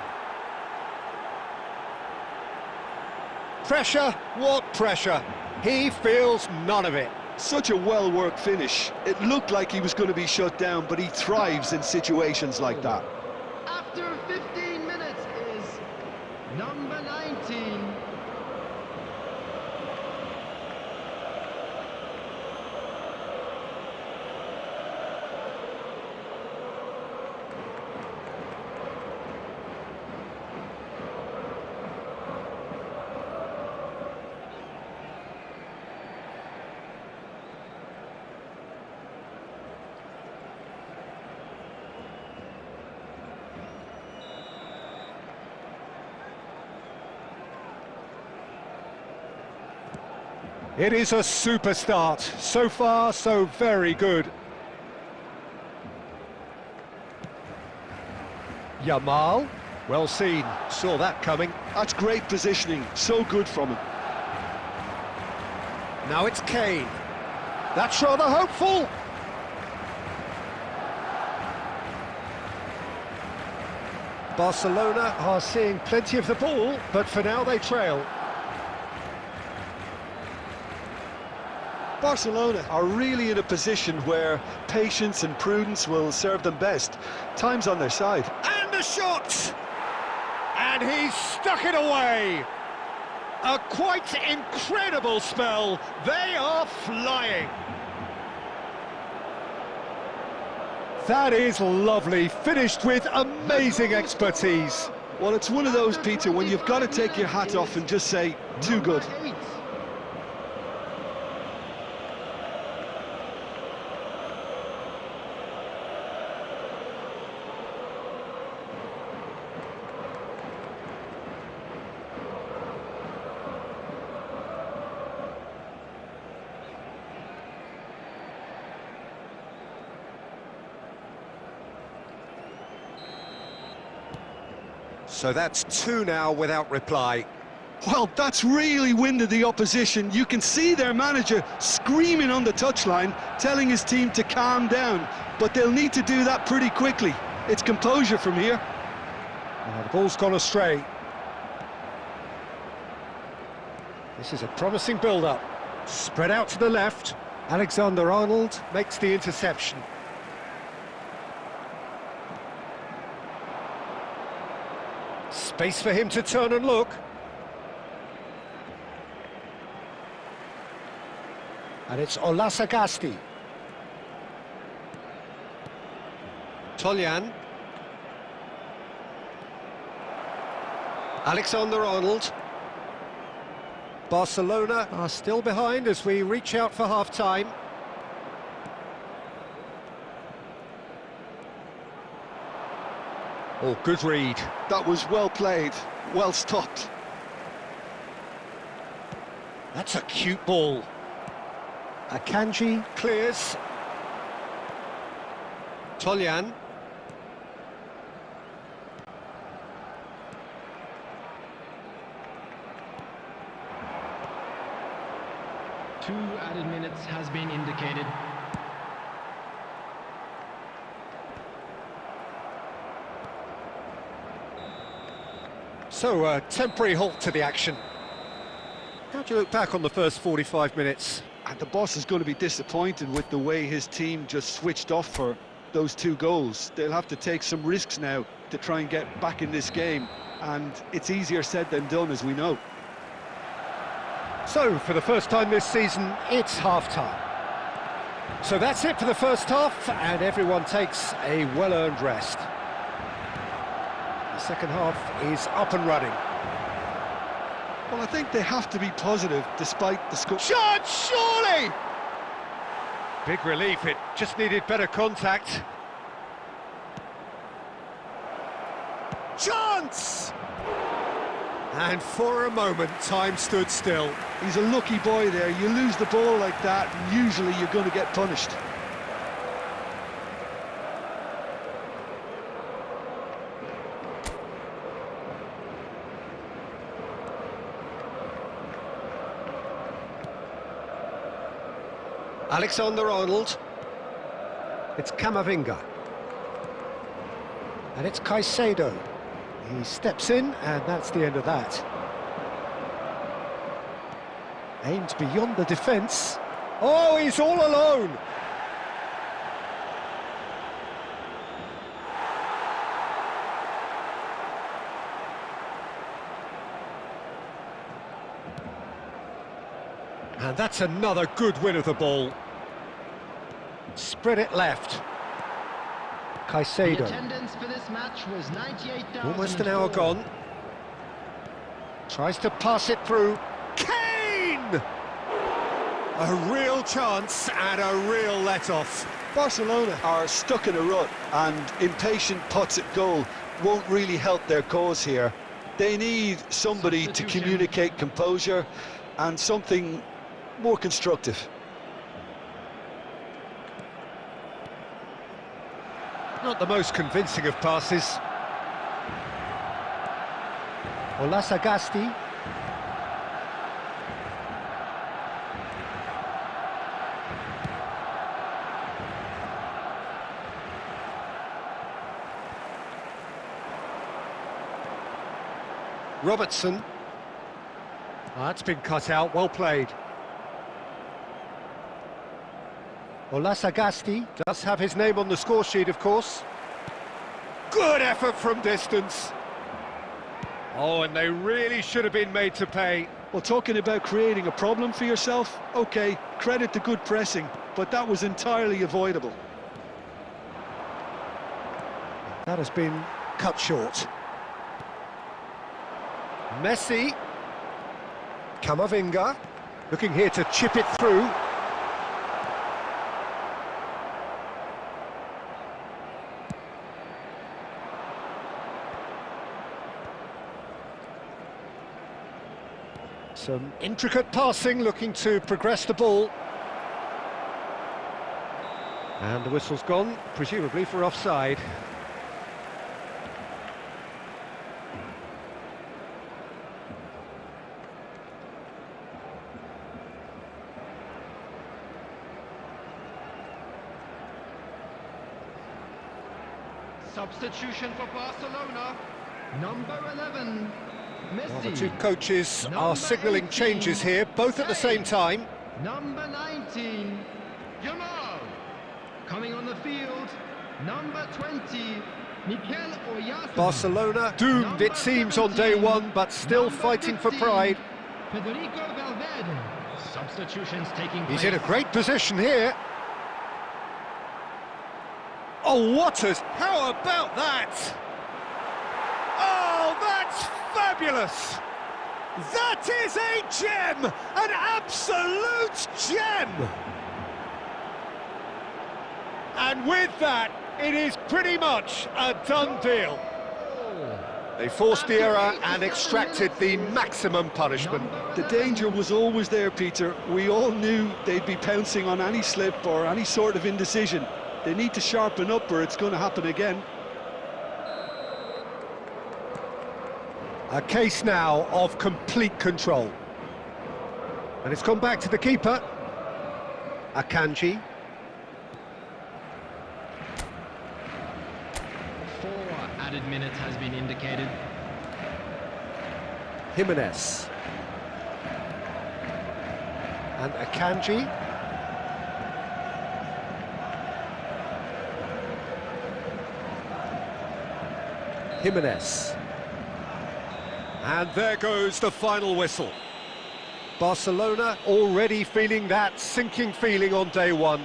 Pressure? What pressure? He feels none of it. Such a well-worked finish. It looked like he was going to be shut down, but he thrives in situations like that. After 15 minutes is number 19. It is a super start. So far, so very good. Yamal, well seen. Saw that coming. That's great positioning. So good from him. Now it's Kane. That's rather hopeful. Barcelona are seeing plenty of the ball, but for now they trail. Barcelona are really in a position where patience and prudence will serve them best. Time's on their side. And a shot! And he's stuck it away! A quite incredible spell. They are flying. That is lovely, finished with amazing expertise. Well, it's one of those, Peter, when you've got to take your hat off and just say, too good. So that's two now without reply. Well, that's really winded the opposition. You can see their manager screaming on the touchline, telling his team to calm down. But they'll need to do that pretty quickly. It's composure from here. The ball's gone astray. This is a promising build-up. Spread out to the left. Alexander-Arnold makes the interception. Space for him to turn and look. And it's Olasagasti. Toljan. Alexander-Arnold. Barcelona are still behind as we reach out for half-time. Oh, good read. That was well played, well stopped. That's a cute ball. Akanji clears. Toljan. Two added minutes has been indicated. So, a temporary halt to the action. How do you look back on the first 45 minutes? And the boss is going to be disappointed with the way his team just switched off for those two goals. They'll have to take some risks now to try and get back in this game, and it's easier said than done, as we know. So, for the first time this season, it's half-time. So that's it for the first half, and everyone takes a well-earned rest. The second half is up and running. Well, I think they have to be positive despite the score. Shot, surely! Big relief, it just needed better contact. Chance! And for a moment, time stood still. He's a lucky boy there. You lose the ball like that, and usually you're going to get punished. Alexander-Arnold. It's Camavinga. And it's Caicedo. He steps in, and that's the end of that. Aimed beyond the defence. Oh, he's all alone! And that's another good win of the ball. Spread it left. Caicedo. The attendance for this match was 98,000. Almost an hour gone. Tries to pass it through. Kane! A real chance and a real let-off. Barcelona are stuck in a rut, and impatient putts at goal won't really help their cause here. They need somebody to communicate composure and something more constructive. Not the most convincing of passes. Olasagasti. Robertson. Oh, that's been cut out, well played. Olasagasti does have his name on the score sheet, of course. Good effort from distance. Oh, and they really should have been made to pay. Well, talking about creating a problem for yourself, okay, credit to good pressing, but that was entirely avoidable. That has been cut short. Messi. Camavinga. Looking here to chip it through. Some intricate passing, looking to progress the ball. And the whistle's gone, presumably for offside. Substitution for Barcelona. Number 11, Messi. Well, the two coaches are signalling changes here, both at the same time. number 19, Jamal. Coming on the field, number 20, Mikel Oyarzabal. Barcelona doomed, it seems, on day one, but still fighting for pride. Federico Valverde. Substitutions taking place. He's in a great position here. Oh, how about that? Oh, that's fabulous! That is a gem! An absolute gem! And with that, it is pretty much a done deal. They forced the error and extracted the maximum punishment. The danger was always there, Peter. We all knew they'd be pouncing on any slip or any sort of indecision. They need to sharpen up or it's going to happen again. A case now of complete control. And it's gone back to the keeper. Akanji. 4 added minutes has been indicated. Jimenez. And Akanji. Jimenez. And there goes the final whistle. Barcelona already feeling that sinking feeling on day one.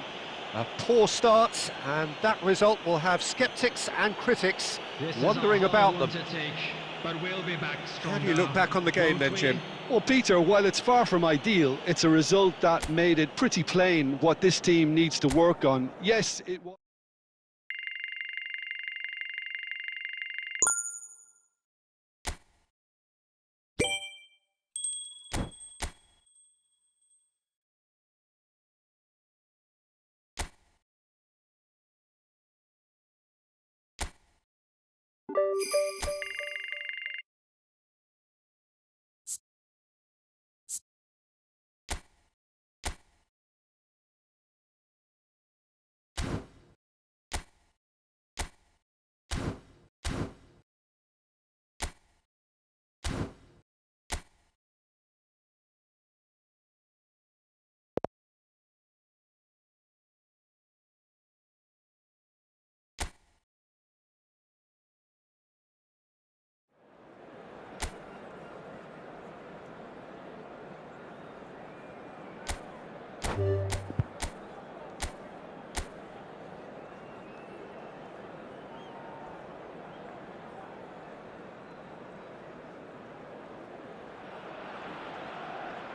A poor start, and that result will have sceptics and critics wondering about them. How do you look back on the game then, Jim? Well, Peter, while it's far from ideal, it's a result that made it pretty plain what this team needs to work on. Yes, it was.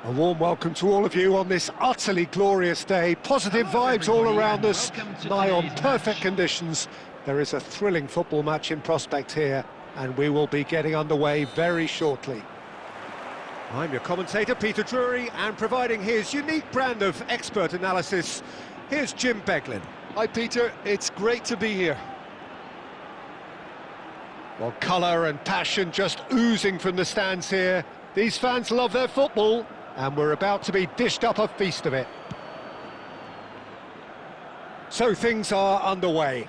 A warm welcome to all of you on this utterly glorious day. Positive vibes all around us, nigh on perfect conditions. There is a thrilling football match in prospect here, and we will be getting underway very shortly. I'm your commentator, Peter Drury, and providing his unique brand of expert analysis, here's Jim Beglin. Hi, Peter. It's great to be here. Well, colour and passion just oozing from the stands here. These fans love their football, and we're about to be dished up a feast of it. So things are underway.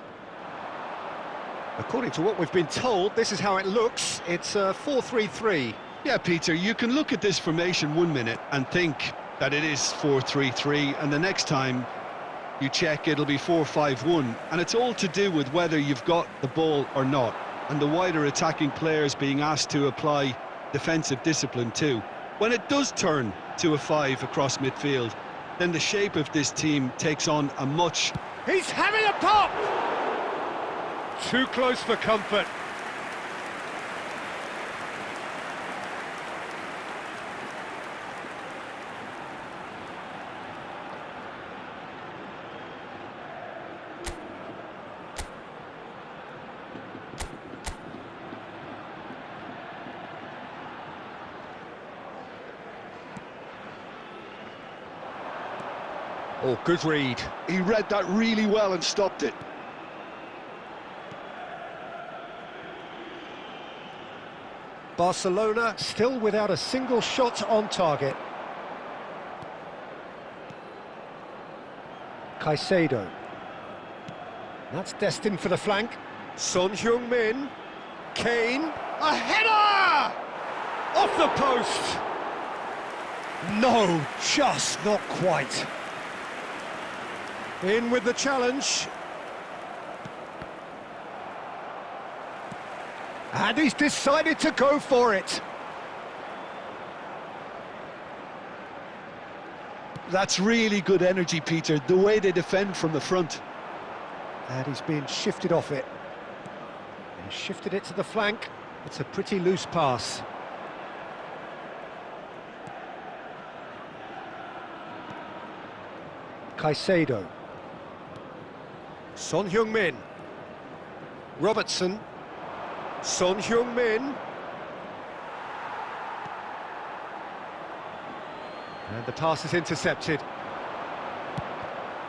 According to what we've been told, this is how it looks. It's 4-3-3. Yeah, Peter, you can look at this formation 1 minute and think that it is 4-3-3, and the next time you check, it'll be 4-5-1, and it's all to do with whether you've got the ball or not, and the wider attacking players being asked to apply defensive discipline too. When it does turn to a 5 across midfield, then the shape of this team takes on a much... He's having a pop! Too close for comfort. Oh, good read. He read that really well and stopped it. Barcelona still without a single shot on target. Caicedo. That's destined for the flank. Son Heung-min. Kane. A header! Off the post! No, just not quite. In with the challenge. And he's decided to go for it. That's really good energy, Peter, the way they defend from the front. And he's being shifted off it. He's shifted it to the flank. It's a pretty loose pass. Caicedo. Son Heung-min. Robertson. Son Heung-min. And the pass is intercepted.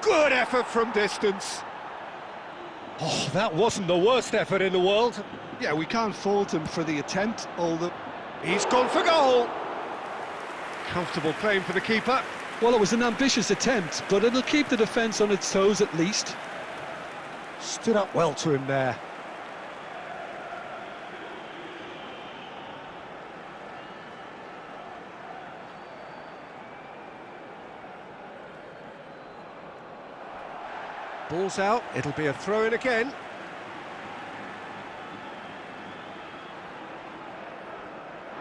Good effort from distance. Oh, that wasn't the worst effort in the world. Yeah, we can't fault him for the attempt, although... He's gone for goal. Comfortable claim for the keeper. Well, it was an ambitious attempt, but it'll keep the defence on its toes at least. Stood up well to him there. Ball's out, it'll be a throw-in again.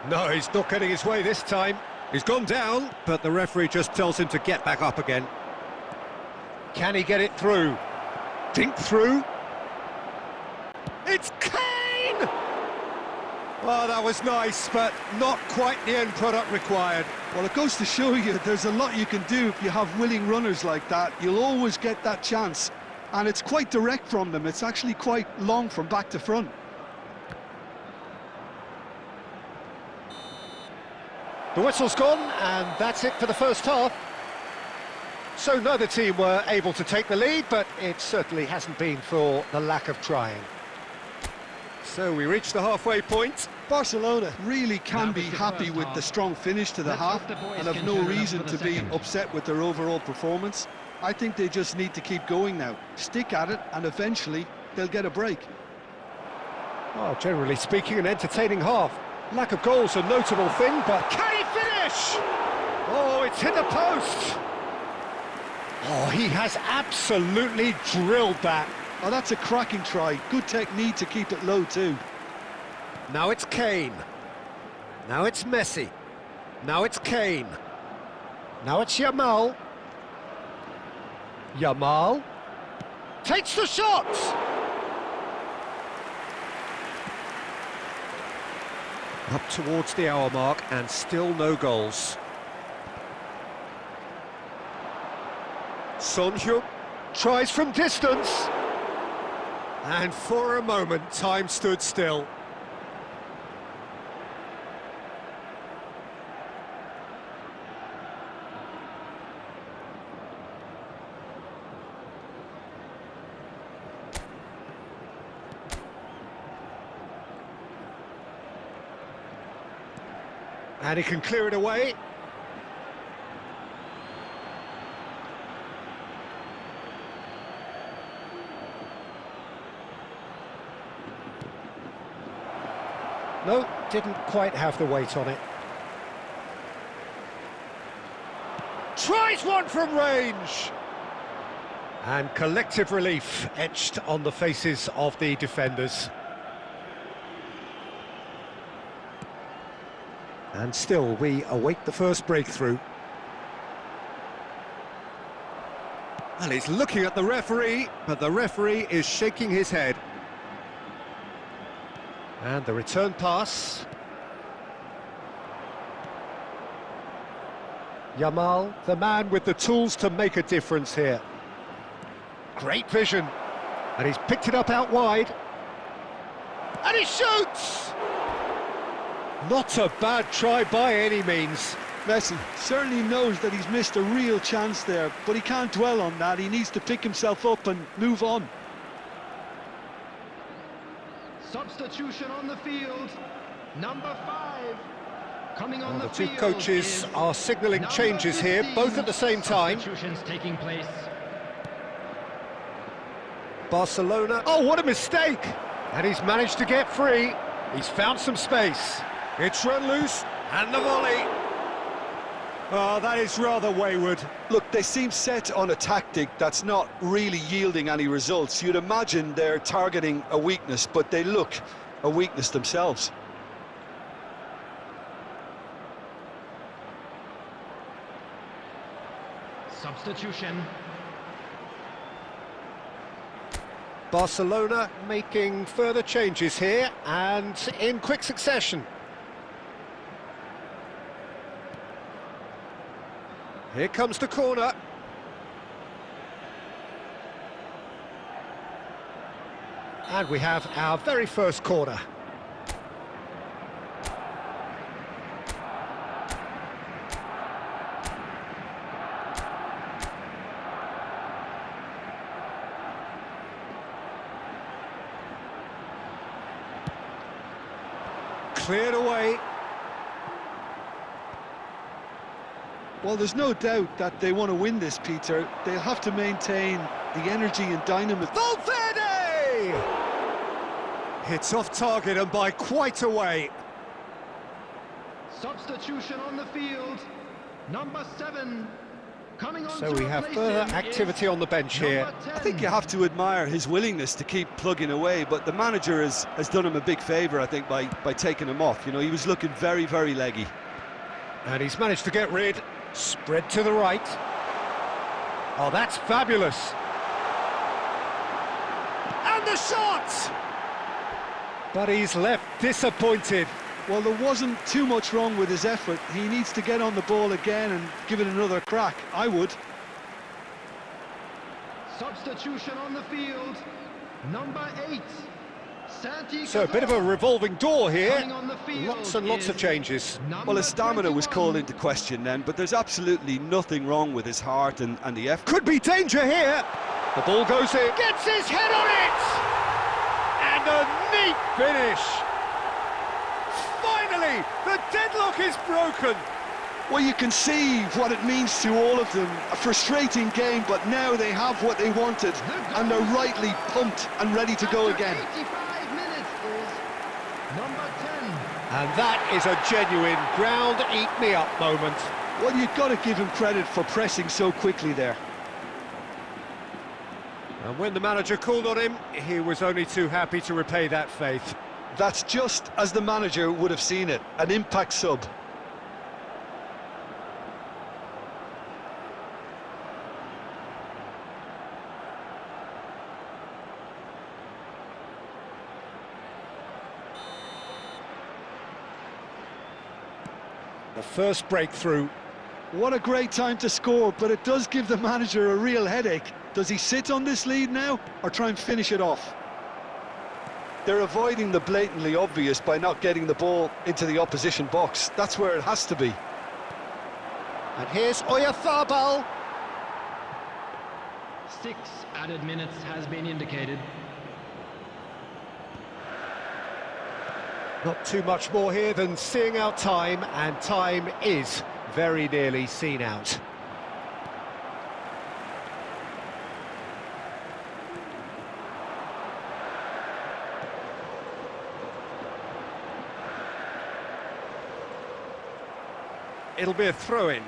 No, he's not getting his way this time. He's gone down, but the referee just tells him to get back up again. Can he get it through? Dink through. It's Kane! Oh, that was nice, but not quite the end product required. Well, it goes to show you there's a lot you can do if you have willing runners like that. You'll always get that chance. And it's quite direct from them. It's actually quite long from back to front. The whistle's gone, and that's it for the first half. So neither team were able to take the lead, but it certainly hasn't been for the lack of trying. So we reach the halfway point. Barcelona really can be happy with the strong finish to the half and have no reason to be upset with their overall performance. I think they just need to keep going now, stick at it, and eventually they'll get a break. Well, generally speaking, an entertaining half. Lack of goals a notable thing, but can he finish? Oh, it's hit the post. Oh, he has absolutely drilled that. Oh, that's a cracking try. Good technique to keep it low too. Now it's Kane. Now it's Messi. Now it's Kane. Now it's Yamal. Yamal takes the shot. Up towards the hour mark and still no goals. Son Heung tries from distance. And for a moment, time stood still. And he can clear it away. No, didn't quite have the weight on it. Tries one from range! And collective relief etched on the faces of the defenders. And still, we await the first breakthrough. Well, he's looking at the referee, but the referee is shaking his head. And the return pass. Yamal, the man with the tools to make a difference here. Great vision. And he's picked it up out wide. And he shoots! Not a bad try by any means. Messi certainly knows that he's missed a real chance there, but he can't dwell on that. He needs to pick himself up and move on. Substitution on the field. Number 5. Coming on the field. The two coaches are signalling changes here, both at the same time. Substitutions taking place. Barcelona. Oh, what a mistake! And he's managed to get free. He's found some space. It's run loose, and the volley. Oh, that is rather wayward. Look, they seem set on a tactic that's not really yielding any results. You'd imagine they're targeting a weakness, but they look a weakness themselves. Substitution. Barcelona making further changes here, and in quick succession. Here comes the corner. And we have our very first corner. Cleared away. Well, there's no doubt that they want to win this, Peter. They'll have to maintain the energy and dynamism. Valverde! Hits off target and by quite a way. Substitution on the field. Number 7. Coming on So to we have replace further him activity is on the bench here. number 10. I think you have to admire his willingness to keep plugging away, but the manager has done him a big favour, I think, by taking him off. You know, he was looking very, very leggy. And he's managed to get rid. Spread to the right. Oh, that's fabulous. And the shot! But he's left disappointed. Well, there wasn't too much wrong with his effort. He needs to get on the ball again and give it another crack. I would. Substitution on the field. Number 8. Santi So a bit of a revolving door here. Coming on the field Lots and lots of is changes. Well, his stamina was 21. called into question then, but there's absolutely nothing wrong with his heart and the effort. Could be danger here. The ball goes in. Gets his head on it! And a neat finish. Finally, the deadlock is broken. Well, you can see what it means to all of them. A frustrating game, but now they have what they wanted, and they're rightly pumped and ready to go After again. 85 minutes is number 10. And that is a genuine ground-eat-me-up moment. Well, you've got to give him credit for pressing so quickly there. And when the manager called on him, he was only too happy to repay that faith. That's just as the manager would have seen it, an impact sub. The first breakthrough. What a great time to score, but it does give the manager a real headache. Does he sit on this lead now, or try and finish it off? They're avoiding the blatantly obvious by not getting the ball into the opposition box. That's where it has to be. And here's Oyarzabal. 6 added minutes has been indicated. Not too much more here than seeing out time, and time is very nearly seen out. It'll be a throw-in.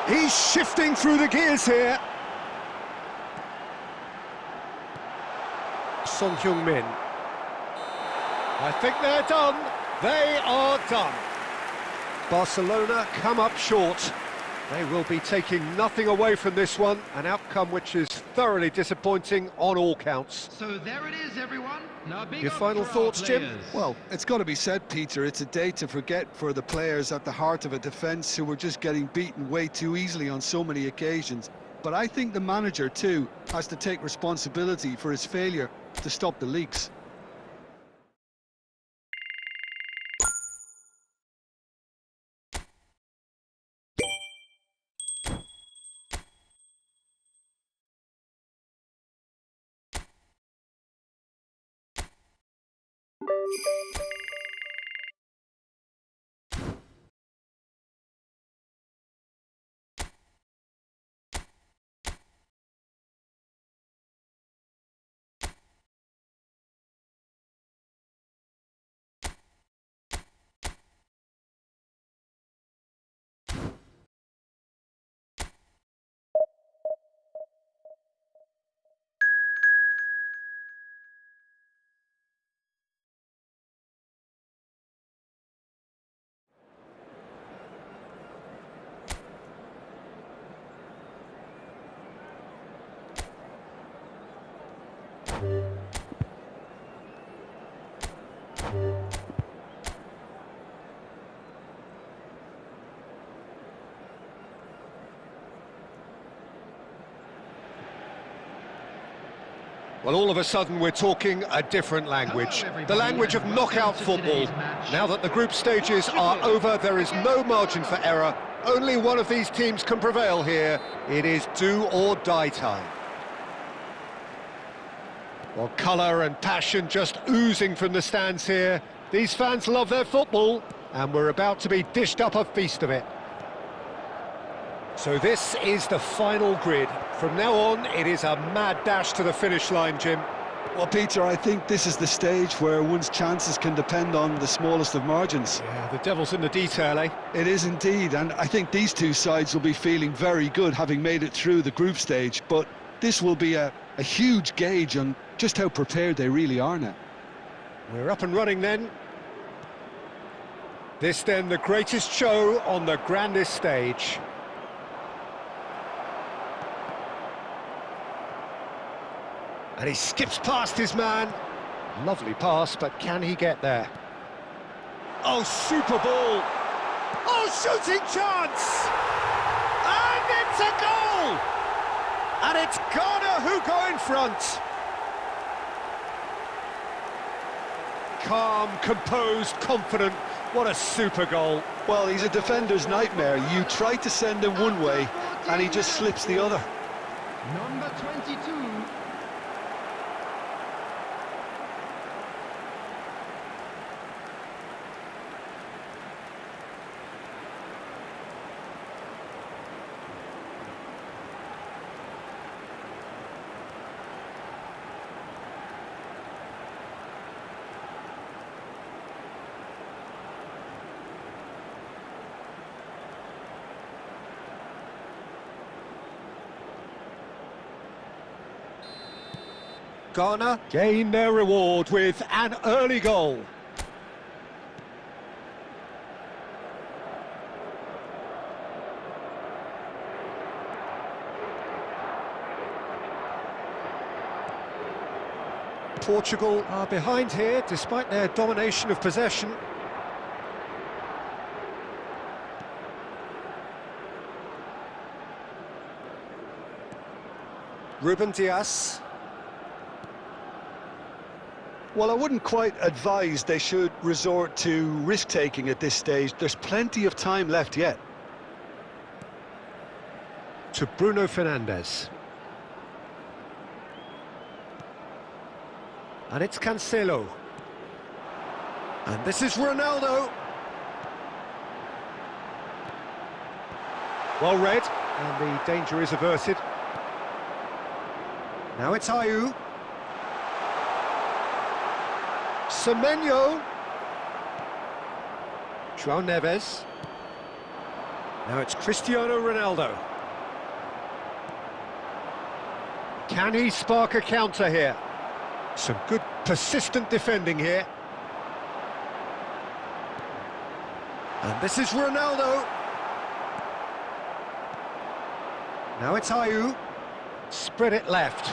He's shifting through the gears here. Son Heung-min. I think they're done. They are done. Barcelona come up short. They will be taking nothing away from this one, an outcome which is thoroughly disappointing on all counts. So there it is, everyone. Now big Your up final for our thoughts, Jim? players. Well, it's got to be said, Peter, it's a day to forget for the players at the heart of a defence who were just getting beaten way too easily on so many occasions. But I think the manager, too, has to take responsibility for his failure to stop the leaks. Well, all of a sudden we're talking a different language, the language of knockout football. Now that the group stages are over, there is no margin for error. Only one of these teams can prevail here. It is do or die time. Well, colour and passion just oozing from the stands here. These fans love their football, and we're about to be dished up a feast of it. So this is the final grid. From now on, it is a mad dash to the finish line, Jim. Well, Peter, I think this is the stage where one's chances can depend on the smallest of margins. Yeah, the devil's in the detail, eh? It is indeed, and I think these two sides will be feeling very good having made it through the group stage, but this will be a huge gauge on just how prepared they really are now. We're up and running then. This then the greatest show on the grandest stage. And he skips past his man. Lovely pass, but can he get there? Oh, super ball! Oh, shooting chance! And it's a goal! And it's Ghana who go in front. Calm, composed, confident. What a super goal. Well, he's a defender's nightmare. You try to send him one way, and he just slips the other. Number 22. Ghana gain their reward with an early goal. Portugal are behind here despite their domination of possession. Ruben Dias. Well, I wouldn't quite advise they should resort to risk-taking at this stage. There's plenty of time left yet. To Bruno Fernandes. And it's Cancelo. And this is Ronaldo. Well read, and the danger is averted. Now it's Ayew. Semenyo. João Neves. Now it's Cristiano Ronaldo. Can he spark a counter here? Some good persistent defending here. And this is Ronaldo. Now it's Ayew. Spread it left.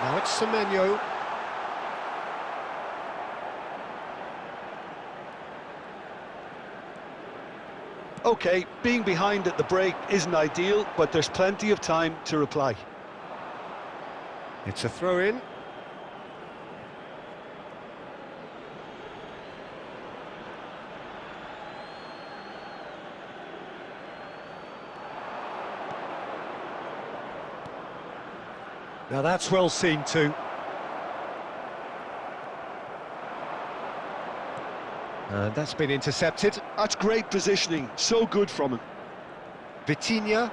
Now it's Semenyo. OK, being behind at the break isn't ideal, but there's plenty of time to reply. It's a throw-in. Now that's well seen too. And that's been intercepted. That's great positioning, so good from him. Vitinha.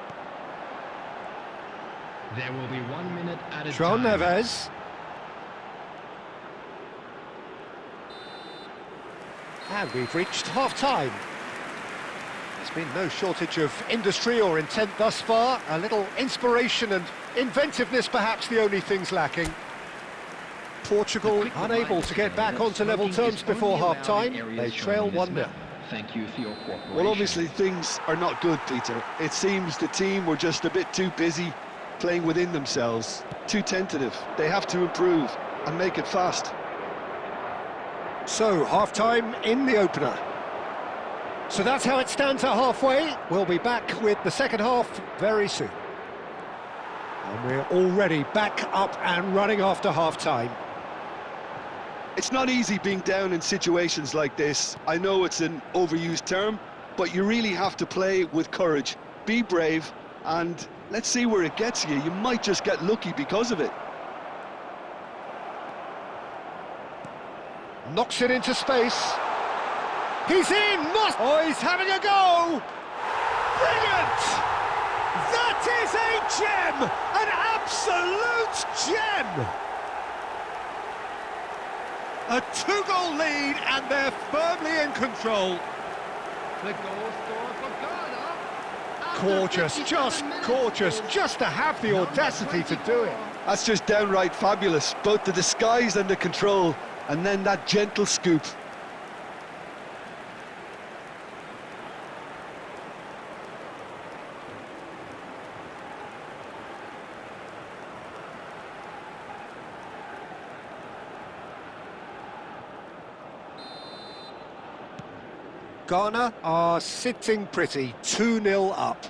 There will be 1 minute at a João time. Neves. And we've reached half-time. There's been no shortage of industry or intent thus far. A little inspiration and inventiveness, perhaps the only things lacking. Portugal unable to get back onto level terms before half-time. They trail 1-0. Thank you for your cooperation. Well, obviously things are not good, Peter. It seems the team were just a bit too busy playing within themselves. Too tentative. They have to improve and make it fast. So, half-time in the opener. So that's how it stands at halfway. We'll be back with the second half very soon. And we're already back up and running after half-time. It's not easy being down in situations like this. I know it's an overused term, but you really have to play with courage. Be brave, and let's see where it gets you. You might just get lucky because of it. Knocks it into space. He's in! Oh, he's having a go! Brilliant! That is a gem! An absolute gem! A two-goal lead, and they're firmly in control. The goal scorer for Ghana. Gorgeous, just gorgeous, just to have the audacity to do it. That's just downright fabulous. Both the disguise and the control, and then that gentle scoop. Ghana are sitting pretty, 2-0 up.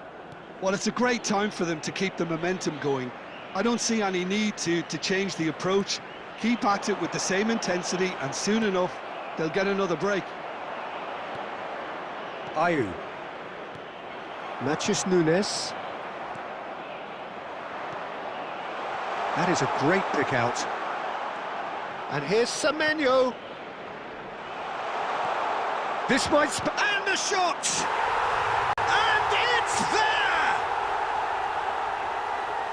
Well, it's a great time for them to keep the momentum going. I don't see any need to change the approach. Keep at it with the same intensity, and soon enough, they'll get another break. Ayew. Mathias Nunes. That is a great pick out. And here's Semenyo. This might... and the shot! And it's there!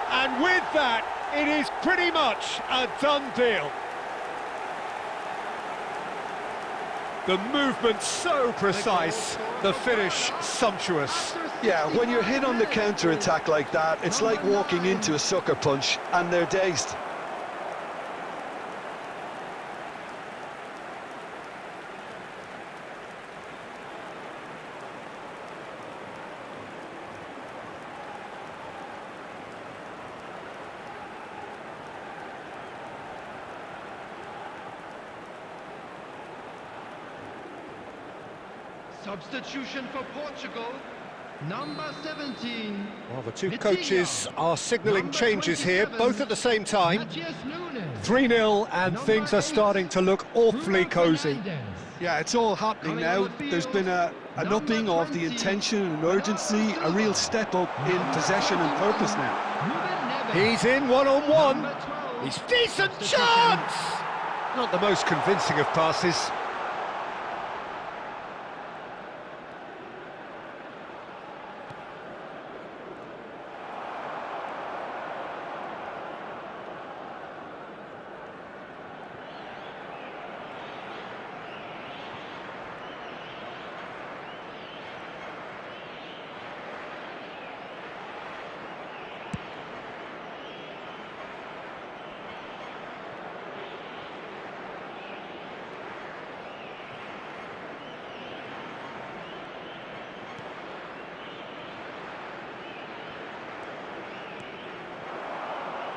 And with that, it is pretty much a done deal. The movement so precise, the finish sumptuous. Yeah, when you're hit on the counter-attack like that, it's like walking into a sucker punch, and they're dazed. Substitution for Portugal, number 17. Well, the two coaches are signalling changes here, both at the same time. 3-0, and things are starting to look awfully cosy. Yeah, it's all happening now. There's been an upping of the intention and urgency, a real step up in possession and purpose now. He's in one-on-one. He's decent chance! Not the most convincing of passes.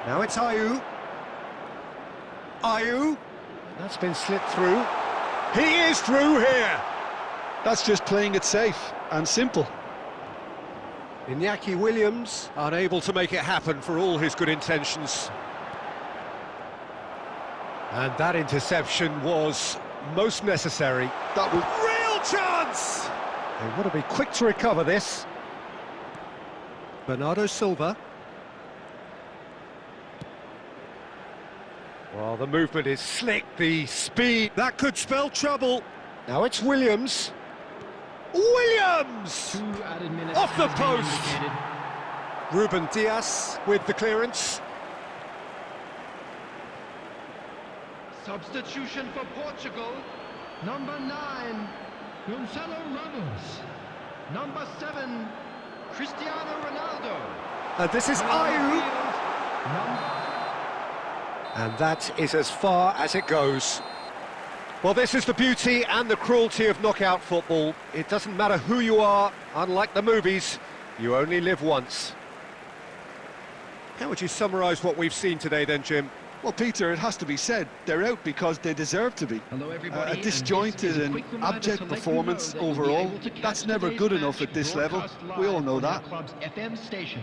Now it's Ayew. Ayew. That's been slipped through. He is through here. That's just playing it safe and simple. Iñaki Williams, unable to make it happen for all his good intentions. And that interception was most necessary. That was Real chance! They want to be quick to recover this. Bernardo Silva. Well, the movement is slick, the speed, that could spell trouble. Now it's Williams. Williams! Off the post! Ruben Dias with the clearance. Substitution for Portugal, number 9, Gonzalo Ramos. Number 7, Cristiano Ronaldo. This is Ayew. And that is as far as it goes. Well, this is the beauty and the cruelty of knockout football. It doesn't matter who you are, unlike the movies, you only live once. How would you summarise what we've seen today then, Jim? Well, Peter, it has to be said, they're out because they deserve to be. Hello, everybody, A disjointed and abject performance overall, that's never good enough at this level. We all know that. Club's FM station.